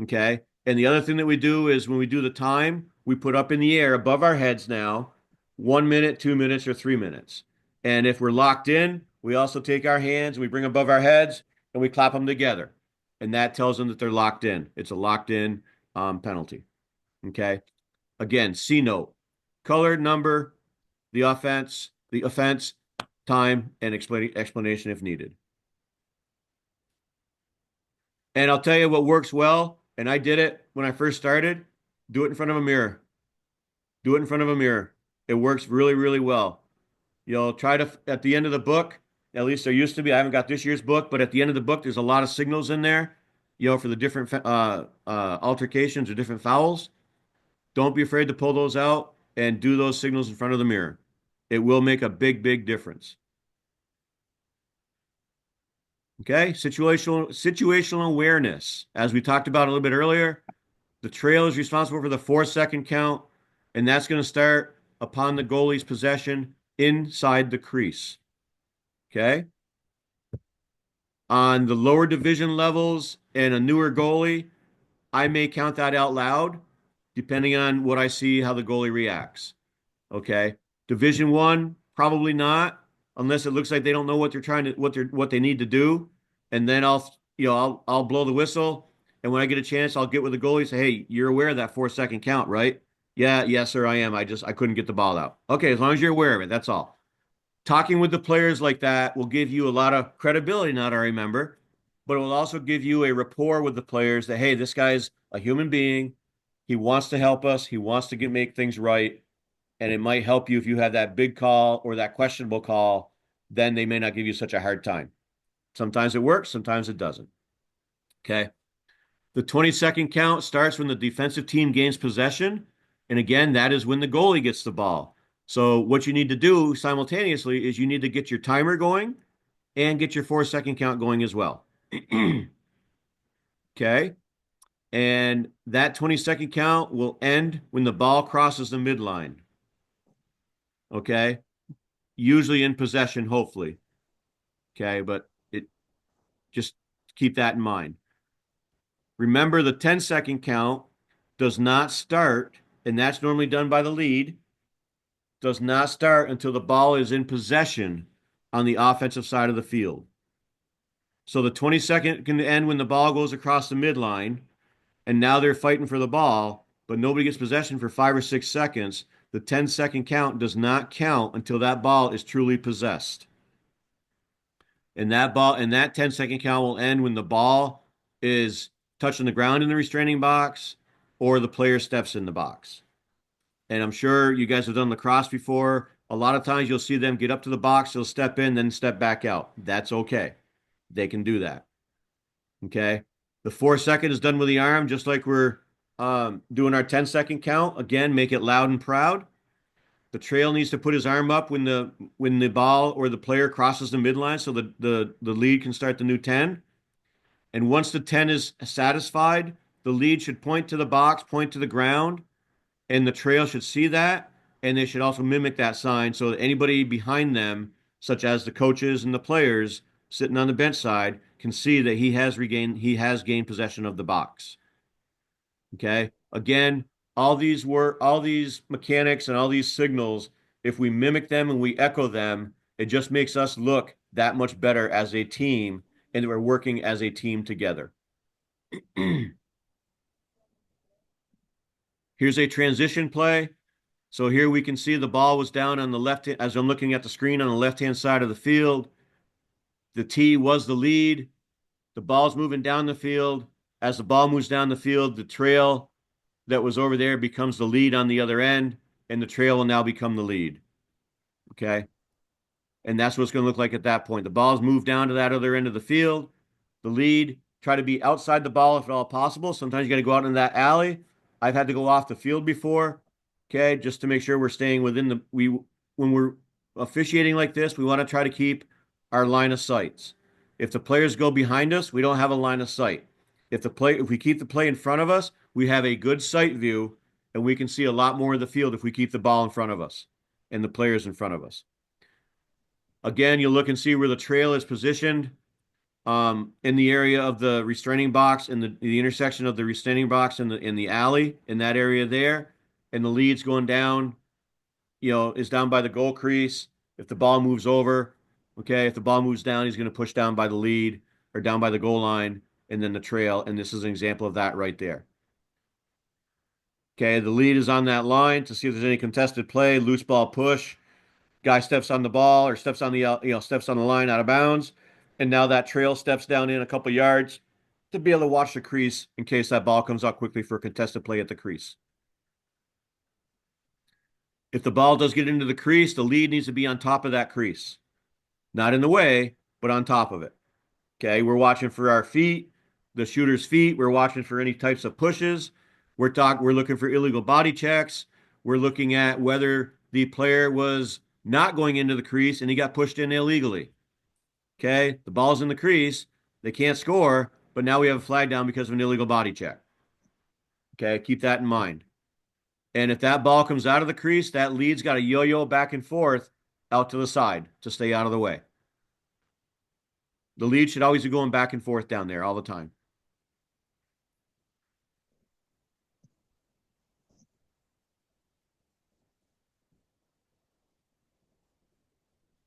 Okay? And the other thing that we do is when we do the time, we put up in the air above our heads now 1 minute, 2 minutes, or 3 minutes. And if we're locked in, we also take our hands and we bring above our heads and we clap them together. And that tells them that they're locked in. It's a locked in penalty. Okay. Again, C note, color, number, the offense, time, and explanation if needed. And I'll tell you what works well, and I did it when I first started. Do it in front of a mirror. Do it in front of a mirror. It works really, really well. You'll try to, at the end of the book, at least there used to be, I haven't got this year's book, but at the end of the book, there's a lot of signals in there, for the different altercations or different fouls. Don't be afraid to pull those out and do those signals in front of the mirror. It will make a big, big difference. Okay, situational awareness. As we talked about a little bit earlier, the trail is responsible for the 4-second count, and that's going to start upon the goalie's possession inside the crease. Okay? On the lower division levels and a newer goalie, I may count that out loud, depending on what I see, how the goalie reacts. Okay? Division 1, probably not, unless it looks like they don't know what they need to do. And then I'll blow the whistle. And when I get a chance, I'll get with the goalie and say, hey, you're aware of that 4-second count, right? Yeah, yes, sir, I am. I couldn't get the ball out. Okay, as long as you're aware of it, that's all. Talking with the players like that will give you a lot of credibility, not I remember, but it will also give you a rapport with the players that, hey, this guy's a human being. He wants to help us. He wants to make things right. And it might help you if you have that big call or that questionable call, then they may not give you such a hard time. Sometimes it works, sometimes it doesn't. Okay. The 20-second count starts when the defensive team gains possession. And again, that is when the goalie gets the ball. So what you need to do simultaneously is you need to get your timer going and get your 4-second count going as well. Okay. And that 20-second count will end when the ball crosses the midline. Okay. Usually in possession, hopefully. Okay. But just keep that in mind. Remember, the 10-second count does not start, and that's normally done by the lead. does not start until the ball is in possession on the offensive side of the field. So the 20-second can end when the ball goes across the midline, and now they're fighting for the ball, but nobody gets possession for 5 or 6 seconds. The 10-second count does not count until that ball is truly possessed. And that 10-second count will end when the ball is touching the ground in the restraining box or the player steps in the box. And I'm sure you guys have done lacrosse before. A lot of times you'll see them get up to the box, they'll step in, then step back out. That's okay. They can do that. Okay. The 4 second is done with the arm, just like we're doing our 10-second count. Again, make it loud and proud. The trail needs to put his arm up when the ball or the player crosses the midline, so the lead can start the new 10. And once the 10 is satisfied, the lead should point to the box, point to the ground, and the trail should see that, and they should also mimic that sign so that anybody behind them, such as the coaches and the players sitting on the bench side, can see that he has gained possession of the box. Okay. Again, all these mechanics and all these signals, if we mimic them and we echo them, it just makes us look that much better as a team, and we're working as a team together. Here's a transition play. So here we can see the ball was down on the left, as I'm looking at the screen on the left-hand side of the field. The T was the lead. The ball's moving down the field. As the ball moves down the field, the trail that was over there becomes the lead on the other end, and the trail will now become the lead. Okay. And that's what it's going to look like at that point. The ball's moved down to that other end of the field. The lead, try to be outside the ball if at all possible. Sometimes you got to go out in that alley. I've had to go off the field before. Okay. Just to make sure we're staying within when we're officiating like this, we want to try to keep our line of sights. If the players go behind us, we don't have a line of sight. If we keep the play in front of us, we have a good sight view, and we can see a lot more of the field if we keep the ball in front of us and the players in front of us. Again, you'll look and see where the trail is positioned in the area of the restraining box, in the intersection of the restraining box and the alley, in that area there, and the lead's going down, is down by the goal crease. If the ball moves over, okay, if the ball moves down, he's going to push down by the lead or down by the goal line, and then the trail, and this is an example of that right there. Okay, the lead is on that line to see if there's any contested play, loose ball push. Guy steps on the ball or steps on steps on the line out of bounds, and now that trail steps down in a couple yards to be able to watch the crease in case that ball comes out quickly for a contested play at the crease. If the ball does get into the crease, the lead needs to be on top of that crease. Not in the way, but on top of it. Okay, we're watching for our feet, the shooter's feet. We're watching for any types of pushes. We're looking for illegal body checks. We're looking at whether the player was not going into the crease and he got pushed in illegally. Okay, the ball's in the crease. They can't score, but now we have a flag down because of an illegal body check. Okay, keep that in mind. And if that ball comes out of the crease, that lead's got to yo-yo back and forth out to the side to stay out of the way. The lead should always be going back and forth down there all the time.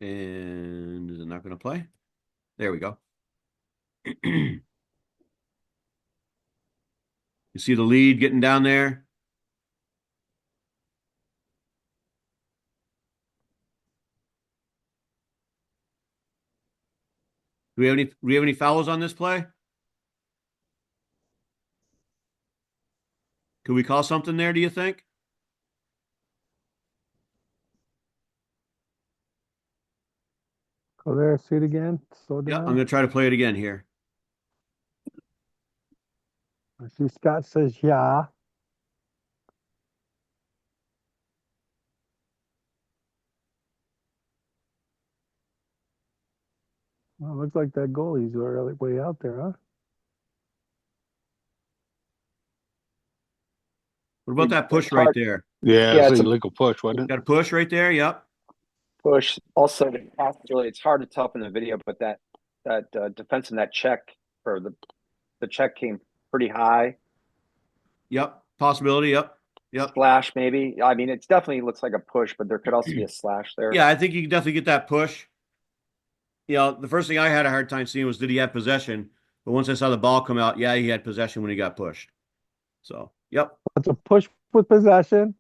And is it not going to play? There we go. You see the lead getting down there? Do we have any fouls on this play? Could we call something there, do you think? Go there, see it again, slow Yeah, I'm down. going to try to play it again here. I see Scott says yeah. Well, looks like that goalie's really way out there, huh? What about that push It's right hard. there? Yeah, Yeah, it's it's an a illegal push, wasn't it? Got a push right there? Yep. push. Also, really, it's hard to tell from the video, but that defense and that check or the check came pretty high. Yep. Possibility. Yep. Yep. slash maybe. I mean, it's definitely looks like a push, but there could also be a slash there. Yeah, I think you can definitely get that push. The first thing I had a hard time seeing was did he have possession? But once I saw the ball come out, yeah, he had possession when he got pushed. So, yep. It's a push with possession,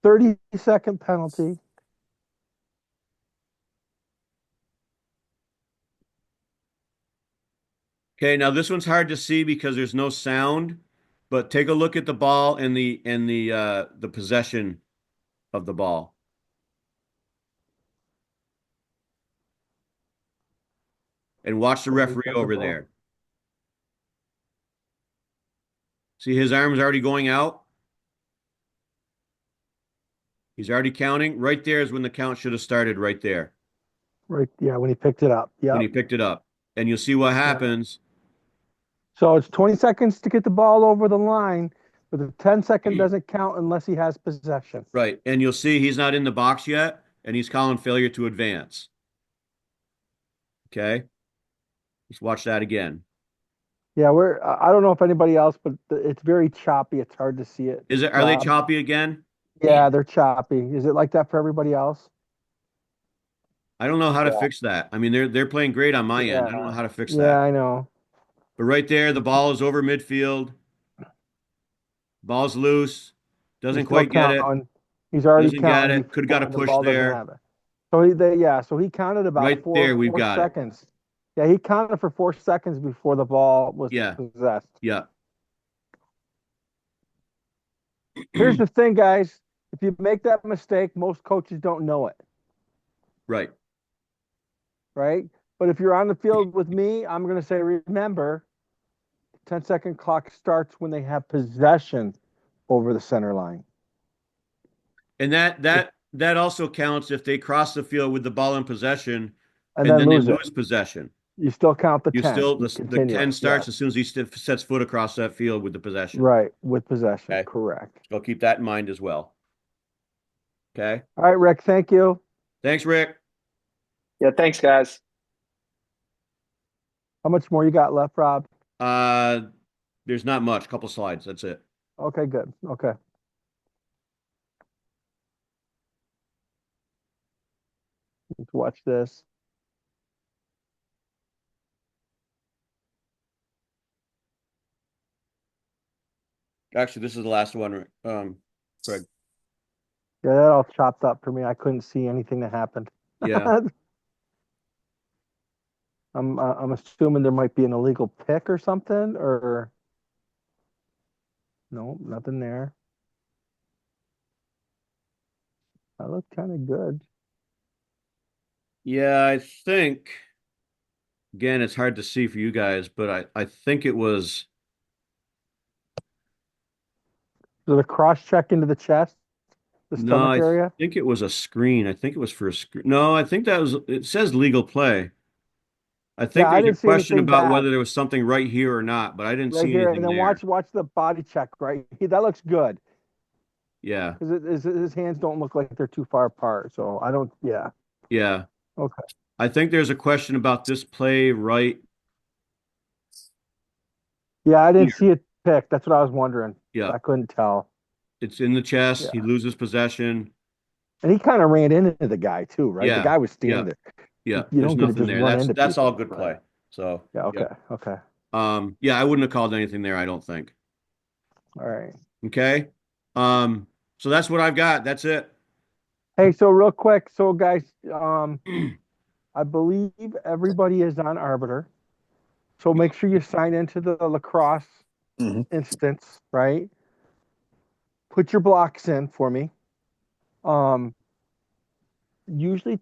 30-second penalty. Okay, now this one's hard to see because there's no sound, but take a look at the ball and the possession of the ball. And watch the referee over there. See his arm's already going out. He's already counting. Right there is when the count should have started right there. Right, yeah, when he picked it up. Yeah. When he picked it up. And you'll see what happens. So it's 20 seconds to get the ball over the line, but the 10-second doesn't count unless he has possession. Right. And you'll see he's not in the box yet, and he's calling failure to advance. Okay. Let's watch that again. Yeah, I don't know if anybody else, but it's very choppy. It's hard to see it. Are they choppy again? Yeah, they're choppy. Is it like that for everybody else? I don't know how to fix that. I mean, they're playing great on my end. I don't know how to fix that. Yeah, I know. But right there, the ball is over midfield. Ball's loose. Doesn't quite get it. He's already Doesn't get counting. it. Could have got a push ball doesn't there. have it. So he counted about Right there, we've four got it. seconds. Yeah, he counted for 4 seconds before the ball was possessed. Yeah. Here's the thing, guys. If you make that mistake, most coaches don't know it. Right. Right? But if you're on the field with me, I'm going to say, remember, 10-second clock starts when they have possession over the center line. And that also counts if they cross the field with the ball in possession and then they lose possession. You still count the 10. The 10 starts as soon as he sets foot across that field with the possession. Right, with possession. Okay. Correct. So keep that in mind as well. Okay. All right, Rick. Thank you. Thanks, Rick. Yeah, thanks, guys. How much more you got left, Rob? There's not much. Couple slides. That's it. Okay, good. Okay. Let's watch this. Actually, this is the last one, Craig. Yeah, that all chopped up for me. I couldn't see anything that happened. Yeah. I'm assuming there might be an illegal pick or something, or no, nothing there. That looked kind of good. Yeah, I think again it's hard to see for you guys, but I think it was Was it a cross check into the chest, the stomach area? I think it was a screen. I think it was for a screen. No, I think it says legal play. I think there's a question about whether there was something right here or not, but I didn't see anything and then there. watch the body check right. That looks good. Yeah. Because his hands don't look like they're too far apart. So I don't. Yeah. Yeah. Okay. I think there's a question about this play right. Yeah, I didn't see it picked. That's what I was wondering. Yeah. I couldn't tell. It's in the chest. Yeah. He loses possession. And he kind of ran into the guy too, right? Yeah. The guy was standing there. Yeah. You There's don't nothing get to just there. That's all good play. So yeah. Okay. Okay. Yeah, I wouldn't have called anything there, I don't think. All right. Okay. So that's what I've got. That's it. Hey, so real quick, so guys, I believe everybody is on Arbiter. So make sure you sign into the lacrosse instance, right? Put your blocks in for me. Usually,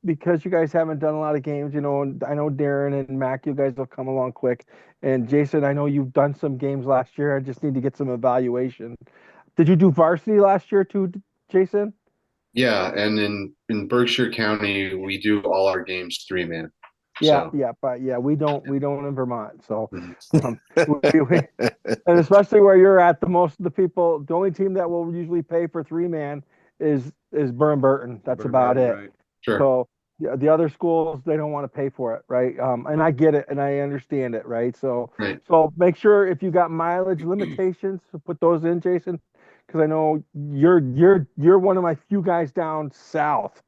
because you guys haven't done a lot of games, and I know Darren and Mac, you guys will come along quick. And Jason, I know you've done some games last year. I just need to get some evaluation. Did you do varsity last year too, Jason? Yeah, and in Berkshire County, we do all our games 3-man. Yeah, So. yeah, but yeah, we don't in Vermont. So, and especially where you're at, the only team that will usually pay for 3-man is Burton. That's about it. Right. Sure. So the other schools, they don't want to pay for it, right? And I get it and I understand it, right? So Right. so make sure if you got mileage limitations to put those in, Jason, because I know you're one of my few guys down south.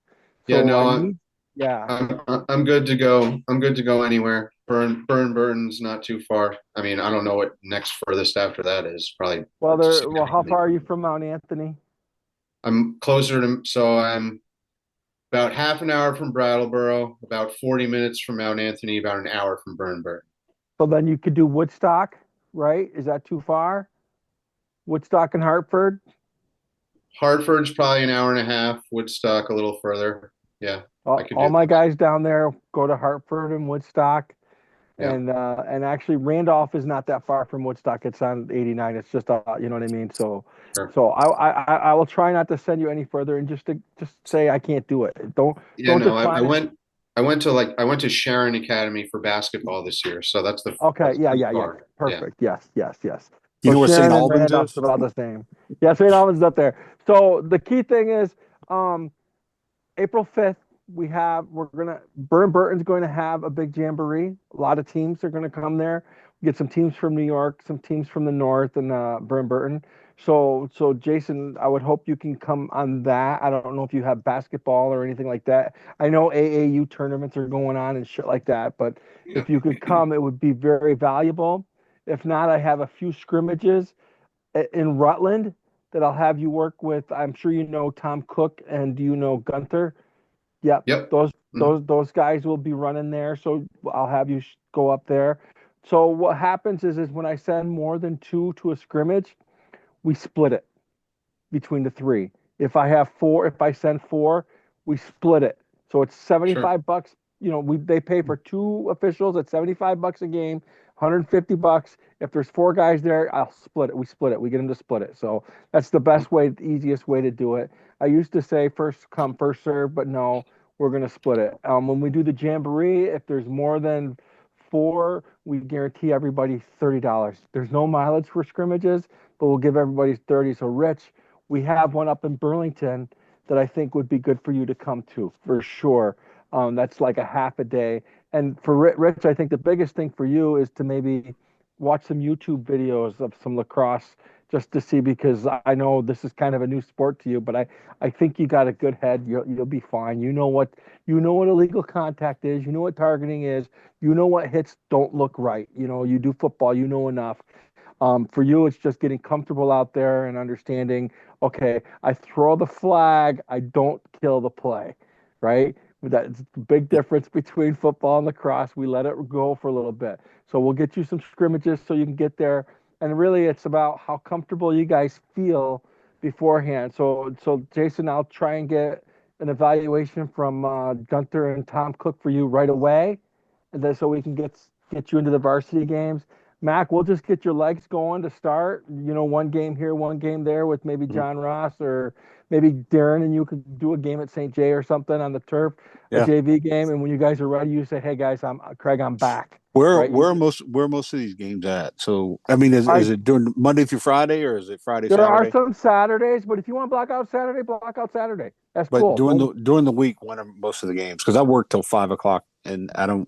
Yeah, So no, I need, yeah. I'm good to go. I'm good to go anywhere. Burton's not too far. I mean, I don't know what next furthest after that is. Probably Well, how significantly. far are you from Mount Anthony? I'm closer to, so I'm about half an hour from Brattleboro, about 40 minutes from Mount Anthony, about an hour from Burn. So then you could do Woodstock, right? Is that too far? Woodstock and Hartford? Hartford's probably an hour and a half. Woodstock a little further. Yeah, I could All do my that. guys down there go to Hartford and Woodstock. Yeah, And actually Randolph is not that far from Woodstock. It's on 89. It's just you know what I mean? So sure. so I will try not to send you any further and just say I can't do it. Yeah, Don't no, I decline it. I went to Sharon Academy for basketball this year, so Okay, that's yeah, pretty yeah, yeah. far. Yeah. Perfect. Yes. You So know what St. Sharon and Albans Randolph's is? about the same. Yeah, St. Albans up there. So the key thing is April 5th, Burton's going to have a big jamboree. A lot of teams are going to come there. We get some teams from New York, some teams from the north, and Burton. So Jason, I would hope you can come on that. I don't know if you have basketball or anything like that. I know AAU tournaments are going on and shit like that, but Yeah. if you could come, it would be very valuable. If not, I have a few scrimmages in Rutland that I'll have you work with. I'm sure you know Tom Cook and do you know Gunther? Yep, Yep. those Mhm. those guys will be running there, so I'll have you go up there. So what happens is when I send more than two to a scrimmage, we split it between the three. If I send four, we split it. So it's Sure. 75 bucks. You know, they pay for two officials at 75 bucks a game, 150 bucks. If there's four guys there, I'll split it. We split it. We get them to split it. So that's the best way, the easiest way to do it. I used to say first come, first serve, but no, we're going to split it. When we do the jamboree, if there's more than four, we guarantee everybody $30. There's no mileage for scrimmages, but we'll give everybody 30. So Rich, we have one up in Burlington that I think would be good for you to come to for sure. That's like a half a day. And for Rich, I think the biggest thing for you is to maybe watch some YouTube videos of some lacrosse just to see, because I know this is kind of a new sport to you, but I think you got a good head. You'll be fine. You know what illegal contact is. You know what targeting is. You know what hits don't look right. You know, you do football. You know enough. For you, it's just getting comfortable out there and understanding, okay, I throw the flag, I don't kill the play, right? That's the big difference between football and lacrosse. We let it go for a little bit. So we'll get you some scrimmages so you can get there. And really, it's about how comfortable you guys feel beforehand. So Jason, I'll try and get an evaluation from Gunther and Tom Cook for you right away, and then so we can get you into the varsity games. Mac, we'll just get your legs going to start. You know, one game here, one game there with maybe Mhm. John Ross or maybe Darren, and you could do a game at St. J or something on the turf, a Yeah. JV game. And when you guys are ready, you say, "Hey guys, I'm Craig, I'm back." Where Right? where are most of these games at? So I mean, I is it during Monday through Friday or is it Friday, There are Saturday? some Saturdays, but if you want to block out Saturday. That's But cool. Don't during the week, when are most of the games? Because I work till 5 o'clock, and I don't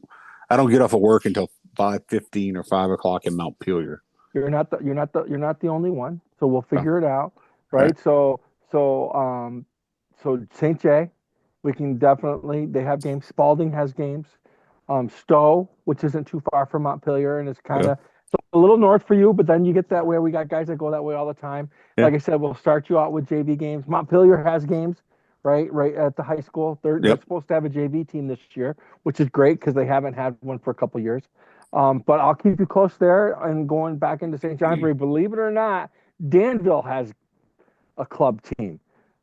get off of work until 5:15 or 5 o'clock in Mount Pelier. you're not the only one. So we'll Oh, figure it out, all right. right? So St. J, we can definitely, they have games. Spalding has games. Stowe, which isn't too far from Montpelier, and it's kind Yeah. of a little north for you, but then you get that way. We got guys that go that way all the time. Yeah. Like I said, we'll start you out with JV games. Montpelier has games, right at the high school. They're Yep. supposed to have a JV team this year, which is great because they haven't had one for a couple years. But I'll keep you close there and going back into St. Johnsbury. Believe it or not, Danville has a club team.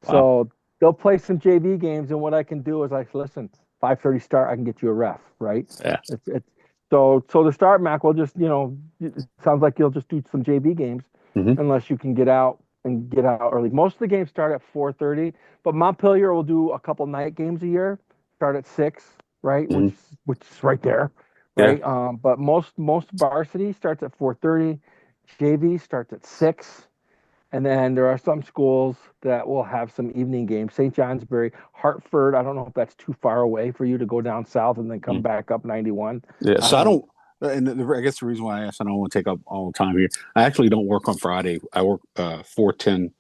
Wow. So they'll play some JV games, and what I can do is I listen, 5:30 start, I can get you a ref, right? Yeah. It's so to start, Mac, we'll just, it sounds like you'll just do some JV games Hmm. unless you can get out early. Most of the games start at 4:30, but Montpelier will do a couple night games a year, start at 6, right? Hmm. Which is right there, Yeah. right? But most varsity starts at 4:30, JV starts at 6, And then there are some schools that will have some evening games. St. Johnsbury, Hartford. I don't know if that's too far away for you to go down south and then come back up 91. Yeah, I so I don't know. don't. And I guess the reason why I asked, I don't want to take up all the time here. I actually don't work on Friday. I work 4 10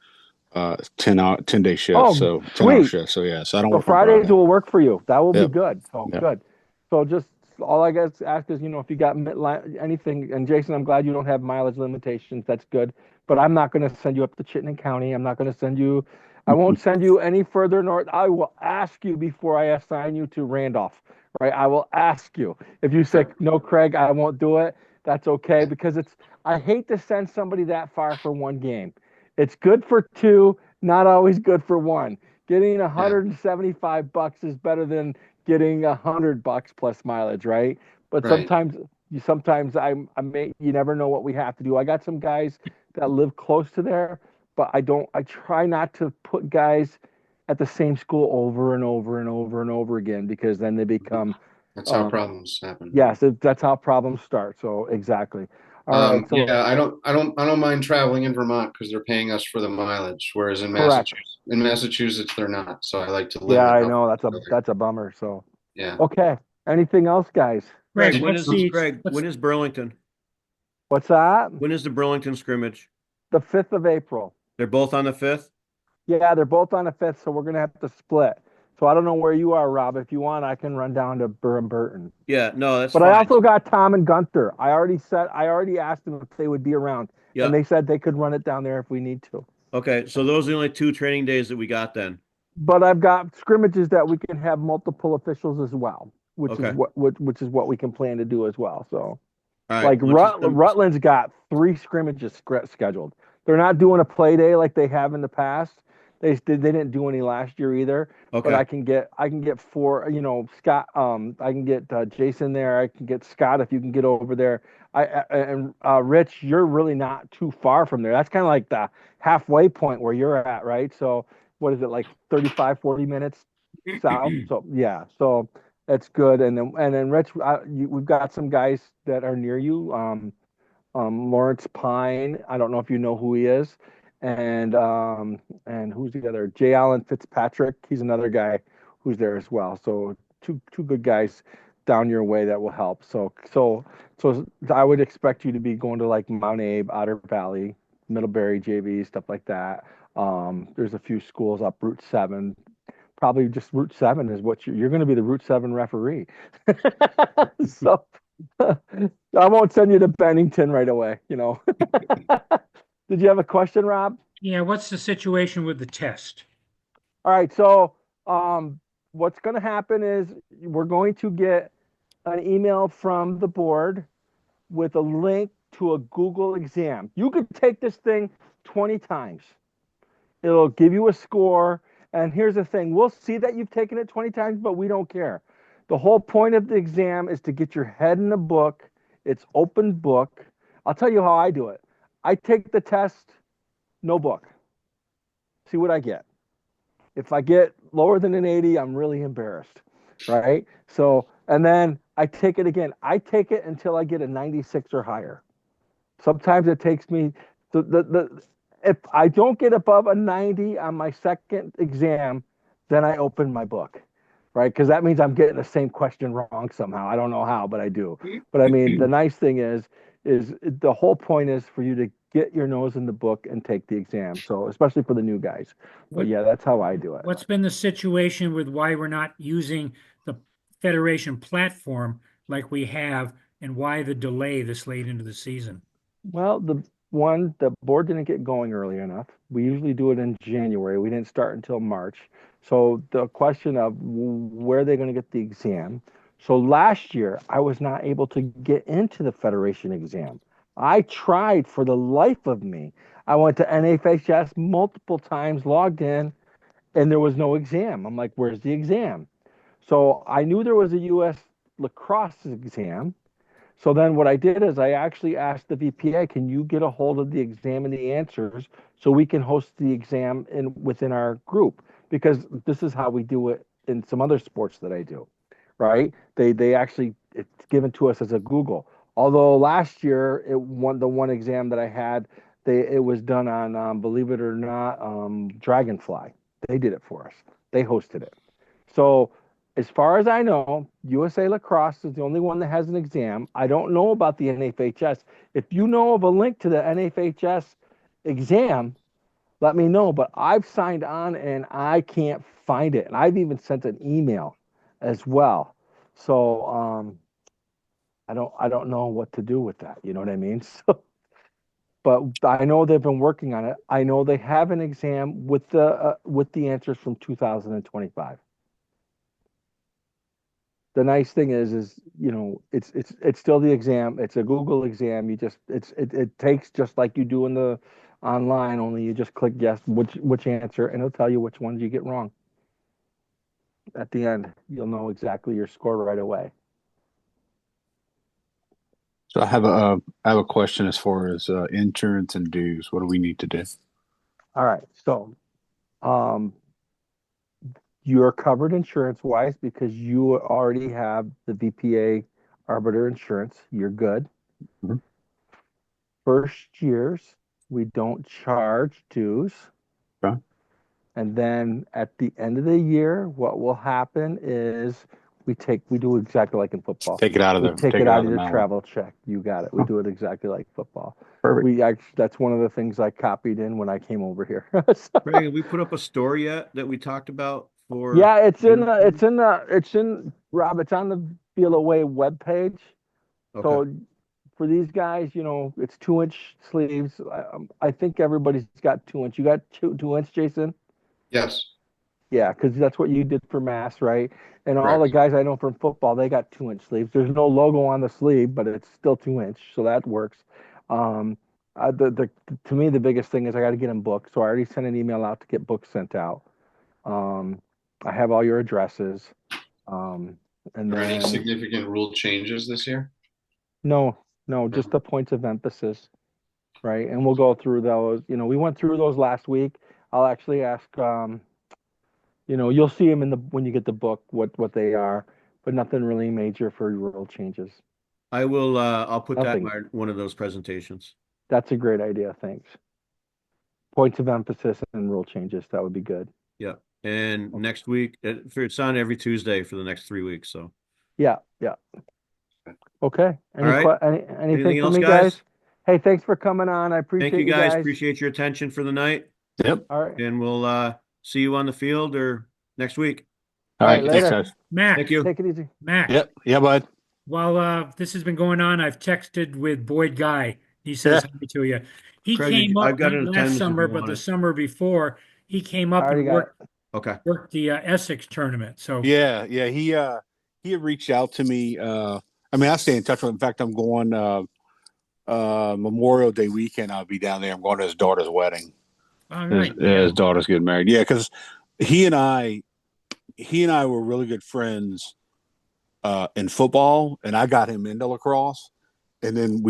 10-day shifts, Oh, so 10-hour sweet. shifts. So yeah, so I don't So work on Fridays Friday. will work for you. That will be Yep, good. So yep. good. So just all I guess ask is, if you got anything, and Jason, I'm glad you don't have mileage limitations. That's good. But I'm not going to send you up to Chittenden County. I'm not going to send you. I won't send you any further north. I will ask you before I assign you to Randolph. Right? I will ask you. If you say no, Craig, I won't do it. That's okay because I hate to send somebody that far for one game. It's good for two, not always good for one. Getting Yeah. $175 is better than getting $100 plus mileage, right? But Right. sometimes you never know what we have to do. I got some guys that live close to there, but I try not to put guys at the same school over and over and over and over again because then they become, That's how um, problems happen. yes, that's how problems start. So exactly. All right. So Yeah, I don't mind traveling in Vermont because they're paying us for the mileage, whereas correct. In Massachusetts they're not. So I like to Yeah, limit I how. know that's a bummer. So Yeah. okay. Anything else, guys? Greg, Greg, what's the, Greg, what's, when is Burlington? What's that? When is the Burlington scrimmage? The 5th of April. They're both on the 5th? Yeah, they're both on the 5th, so we're gonna have to split. So I don't know where you are, Rob. If you want, I can run down to Burton. Yeah, no, that's But I fine. also got Tom and Gunther. I already asked them if they would be around, and Yeah. they said they could run it down there if we need to. Okay, so those are the only 2 training days that we got then. But I've got scrimmages that we can have multiple officials as well, which is Okay. what we can plan to do as well. So. All right. Like Rutland's got 3 scrimmages scheduled. They're not doing a play day like they have in the past. They didn't do any last year either. But Okay. I can get 4. Scott. I can get Jason there. I can get Scott if you can get over there. And Rich, you're really not too far from there. That's kind of like the halfway point where you're at, right? So what is it like 35, 40 minutes south? So yeah. So that's good. And then Rich, we've got some guys that are near you. Lawrence Pine. I don't know if you know who he is, and who's the other? J. Allen Fitzpatrick. He's another guy who's there as well. So two good guys down your way that will help. So I would expect you to be going to like Mount Abe, Otter Valley, Middlebury JV, stuff like that. There's a few schools up Route 7. Probably just Route 7 is what you're going to be the Route 7 referee. So I won't send you to Bennington right away, Did you have a question, Rob? yeah, what's the situation with the test? All right, so what's going to happen is we're going to get an email from the board with a link to a Google exam. You could take this thing 20 times. It'll give you a score. And here's the thing, we'll see that you've taken it 20 times, but we don't care. The whole point of the exam is to get your head in the book. It's open book. I'll tell you how I do it. I take the test, no book. See what I get. If I get lower than an 80, I'm really embarrassed, right? So, and then I take it again. I take it until I get a 96 or higher. Sometimes it takes me if I don't get above a 90 on my second exam, then I open my book, right? Because that means I'm getting the same question wrong somehow. I don't know how, but I do. But I mean, the nice thing is the whole point is for you to get your nose in the book and take the exam. So especially for the new guys. But What, yeah, that's how I do it. what's been the situation with why we're not using the Federation platform like we have, and why the delay this late into the season? Well, the board didn't get going early enough. We usually do it in January. We didn't start until March. So the question of where are they going to get the exam? So last year, I was not able to get into the Federation exam. I tried for the life of me. I went to NFHS multiple times, logged in, and there was no exam. I'm like, where's the exam? So I knew there was a U.S. lacrosse exam. So then what I did is I actually asked the VPA, can you get a hold of the exam and the answers so we can host the exam within our group? Because this is how we do it in some other sports that I do, right? They actually, it's given to us as a Google. Although last year the one exam that I had, It was done on, believe it or not, Dragonfly. They did it for us. They hosted it. So as far as I know, USA Lacrosse is the only one that has an exam. I don't know about the NFHS. If you know of a link to the NFHS exam, let me know. But I've signed on and I can't find it. And I've even sent an email as well. So I don't know what to do with that. You know what I mean? So, but I know they've been working on it. I know they have an exam with the answers from 2025. The nice thing is it's still the exam. It's a Google exam. You just it takes just like you do in the online. Only you just click yes, which answer, and it'll tell you which ones you get wrong. At the end, you'll know exactly your score right away. So I have a question as far as insurance and dues. What do we need to do? All right, so um, you're covered insurance wise because you already have the VPA arbiter insurance. You're good. Mhm. First years, we don't charge dues. Okay. And then at the end of the year, what will happen is we do exactly like in football. Take it out of We the take take it it out out of of the your mallet. travel check. You got it. We do it exactly like football. Perfect. We actually, that's one of the things I copied in when I came over here. Craig, have we put up a story yet that we talked about for? Yeah, it's in Rob, it's on the VLOA webpage. Okay. So for these guys, it's 2-inch sleeves. I think everybody's got 2-inch. You got 2-inch, Jason? Yes, Yeah, because that's what you did for Mass, right? And all the correct. guys I know from football, they got 2-inch sleeves. There's no logo on the sleeve, but it's still 2-inch, so that works. Um, to me, the biggest thing is I got to get them booked. So I already sent an email out to get books sent out. Um, I have all your addresses. Um, and Are any then significant rule changes this year? no, no, No. just the points of emphasis, right? And we'll go through those. We went through those last week. I'll actually ask. You'll see them when you get the book what they are, but nothing really major for rule changes. I will I'll put that in Nothing. one of those presentations. That's a great idea. Thanks. Points of emphasis and rule changes. That would be good. Yeah. And next week, it's on every Tuesday for the next 3 weeks. So, Yeah, yeah. Okay. all right. Anything Anything for else, me, guys? guys? Hey, thanks for coming on. I Thank you appreciate you guys. guys. Appreciate your attention for the night. Yep. All right. And we'll see you on the field or next week. All All right. right, Thanks, later. guys. Mac, Thank you. Take it easy. Mac. Yep. Yeah, bud. While this has been going on, I've texted with Boyd Guy. He says Yeah. hi to you. He Craig, came I've up got not an last attendance if summer, you but want the it. summer before. He came I up already and got it. Okay. worked the Essex tournament. So Yeah. Yeah. He had reached out to me. I mean, I stay in touch with him. In fact, I'm going Memorial Day weekend. I'll be down there. I'm going to his daughter's wedding. all His, right, his daughter's getting married. Yeah, because he and I were really good friends in football, and I got him into lacrosse, and then we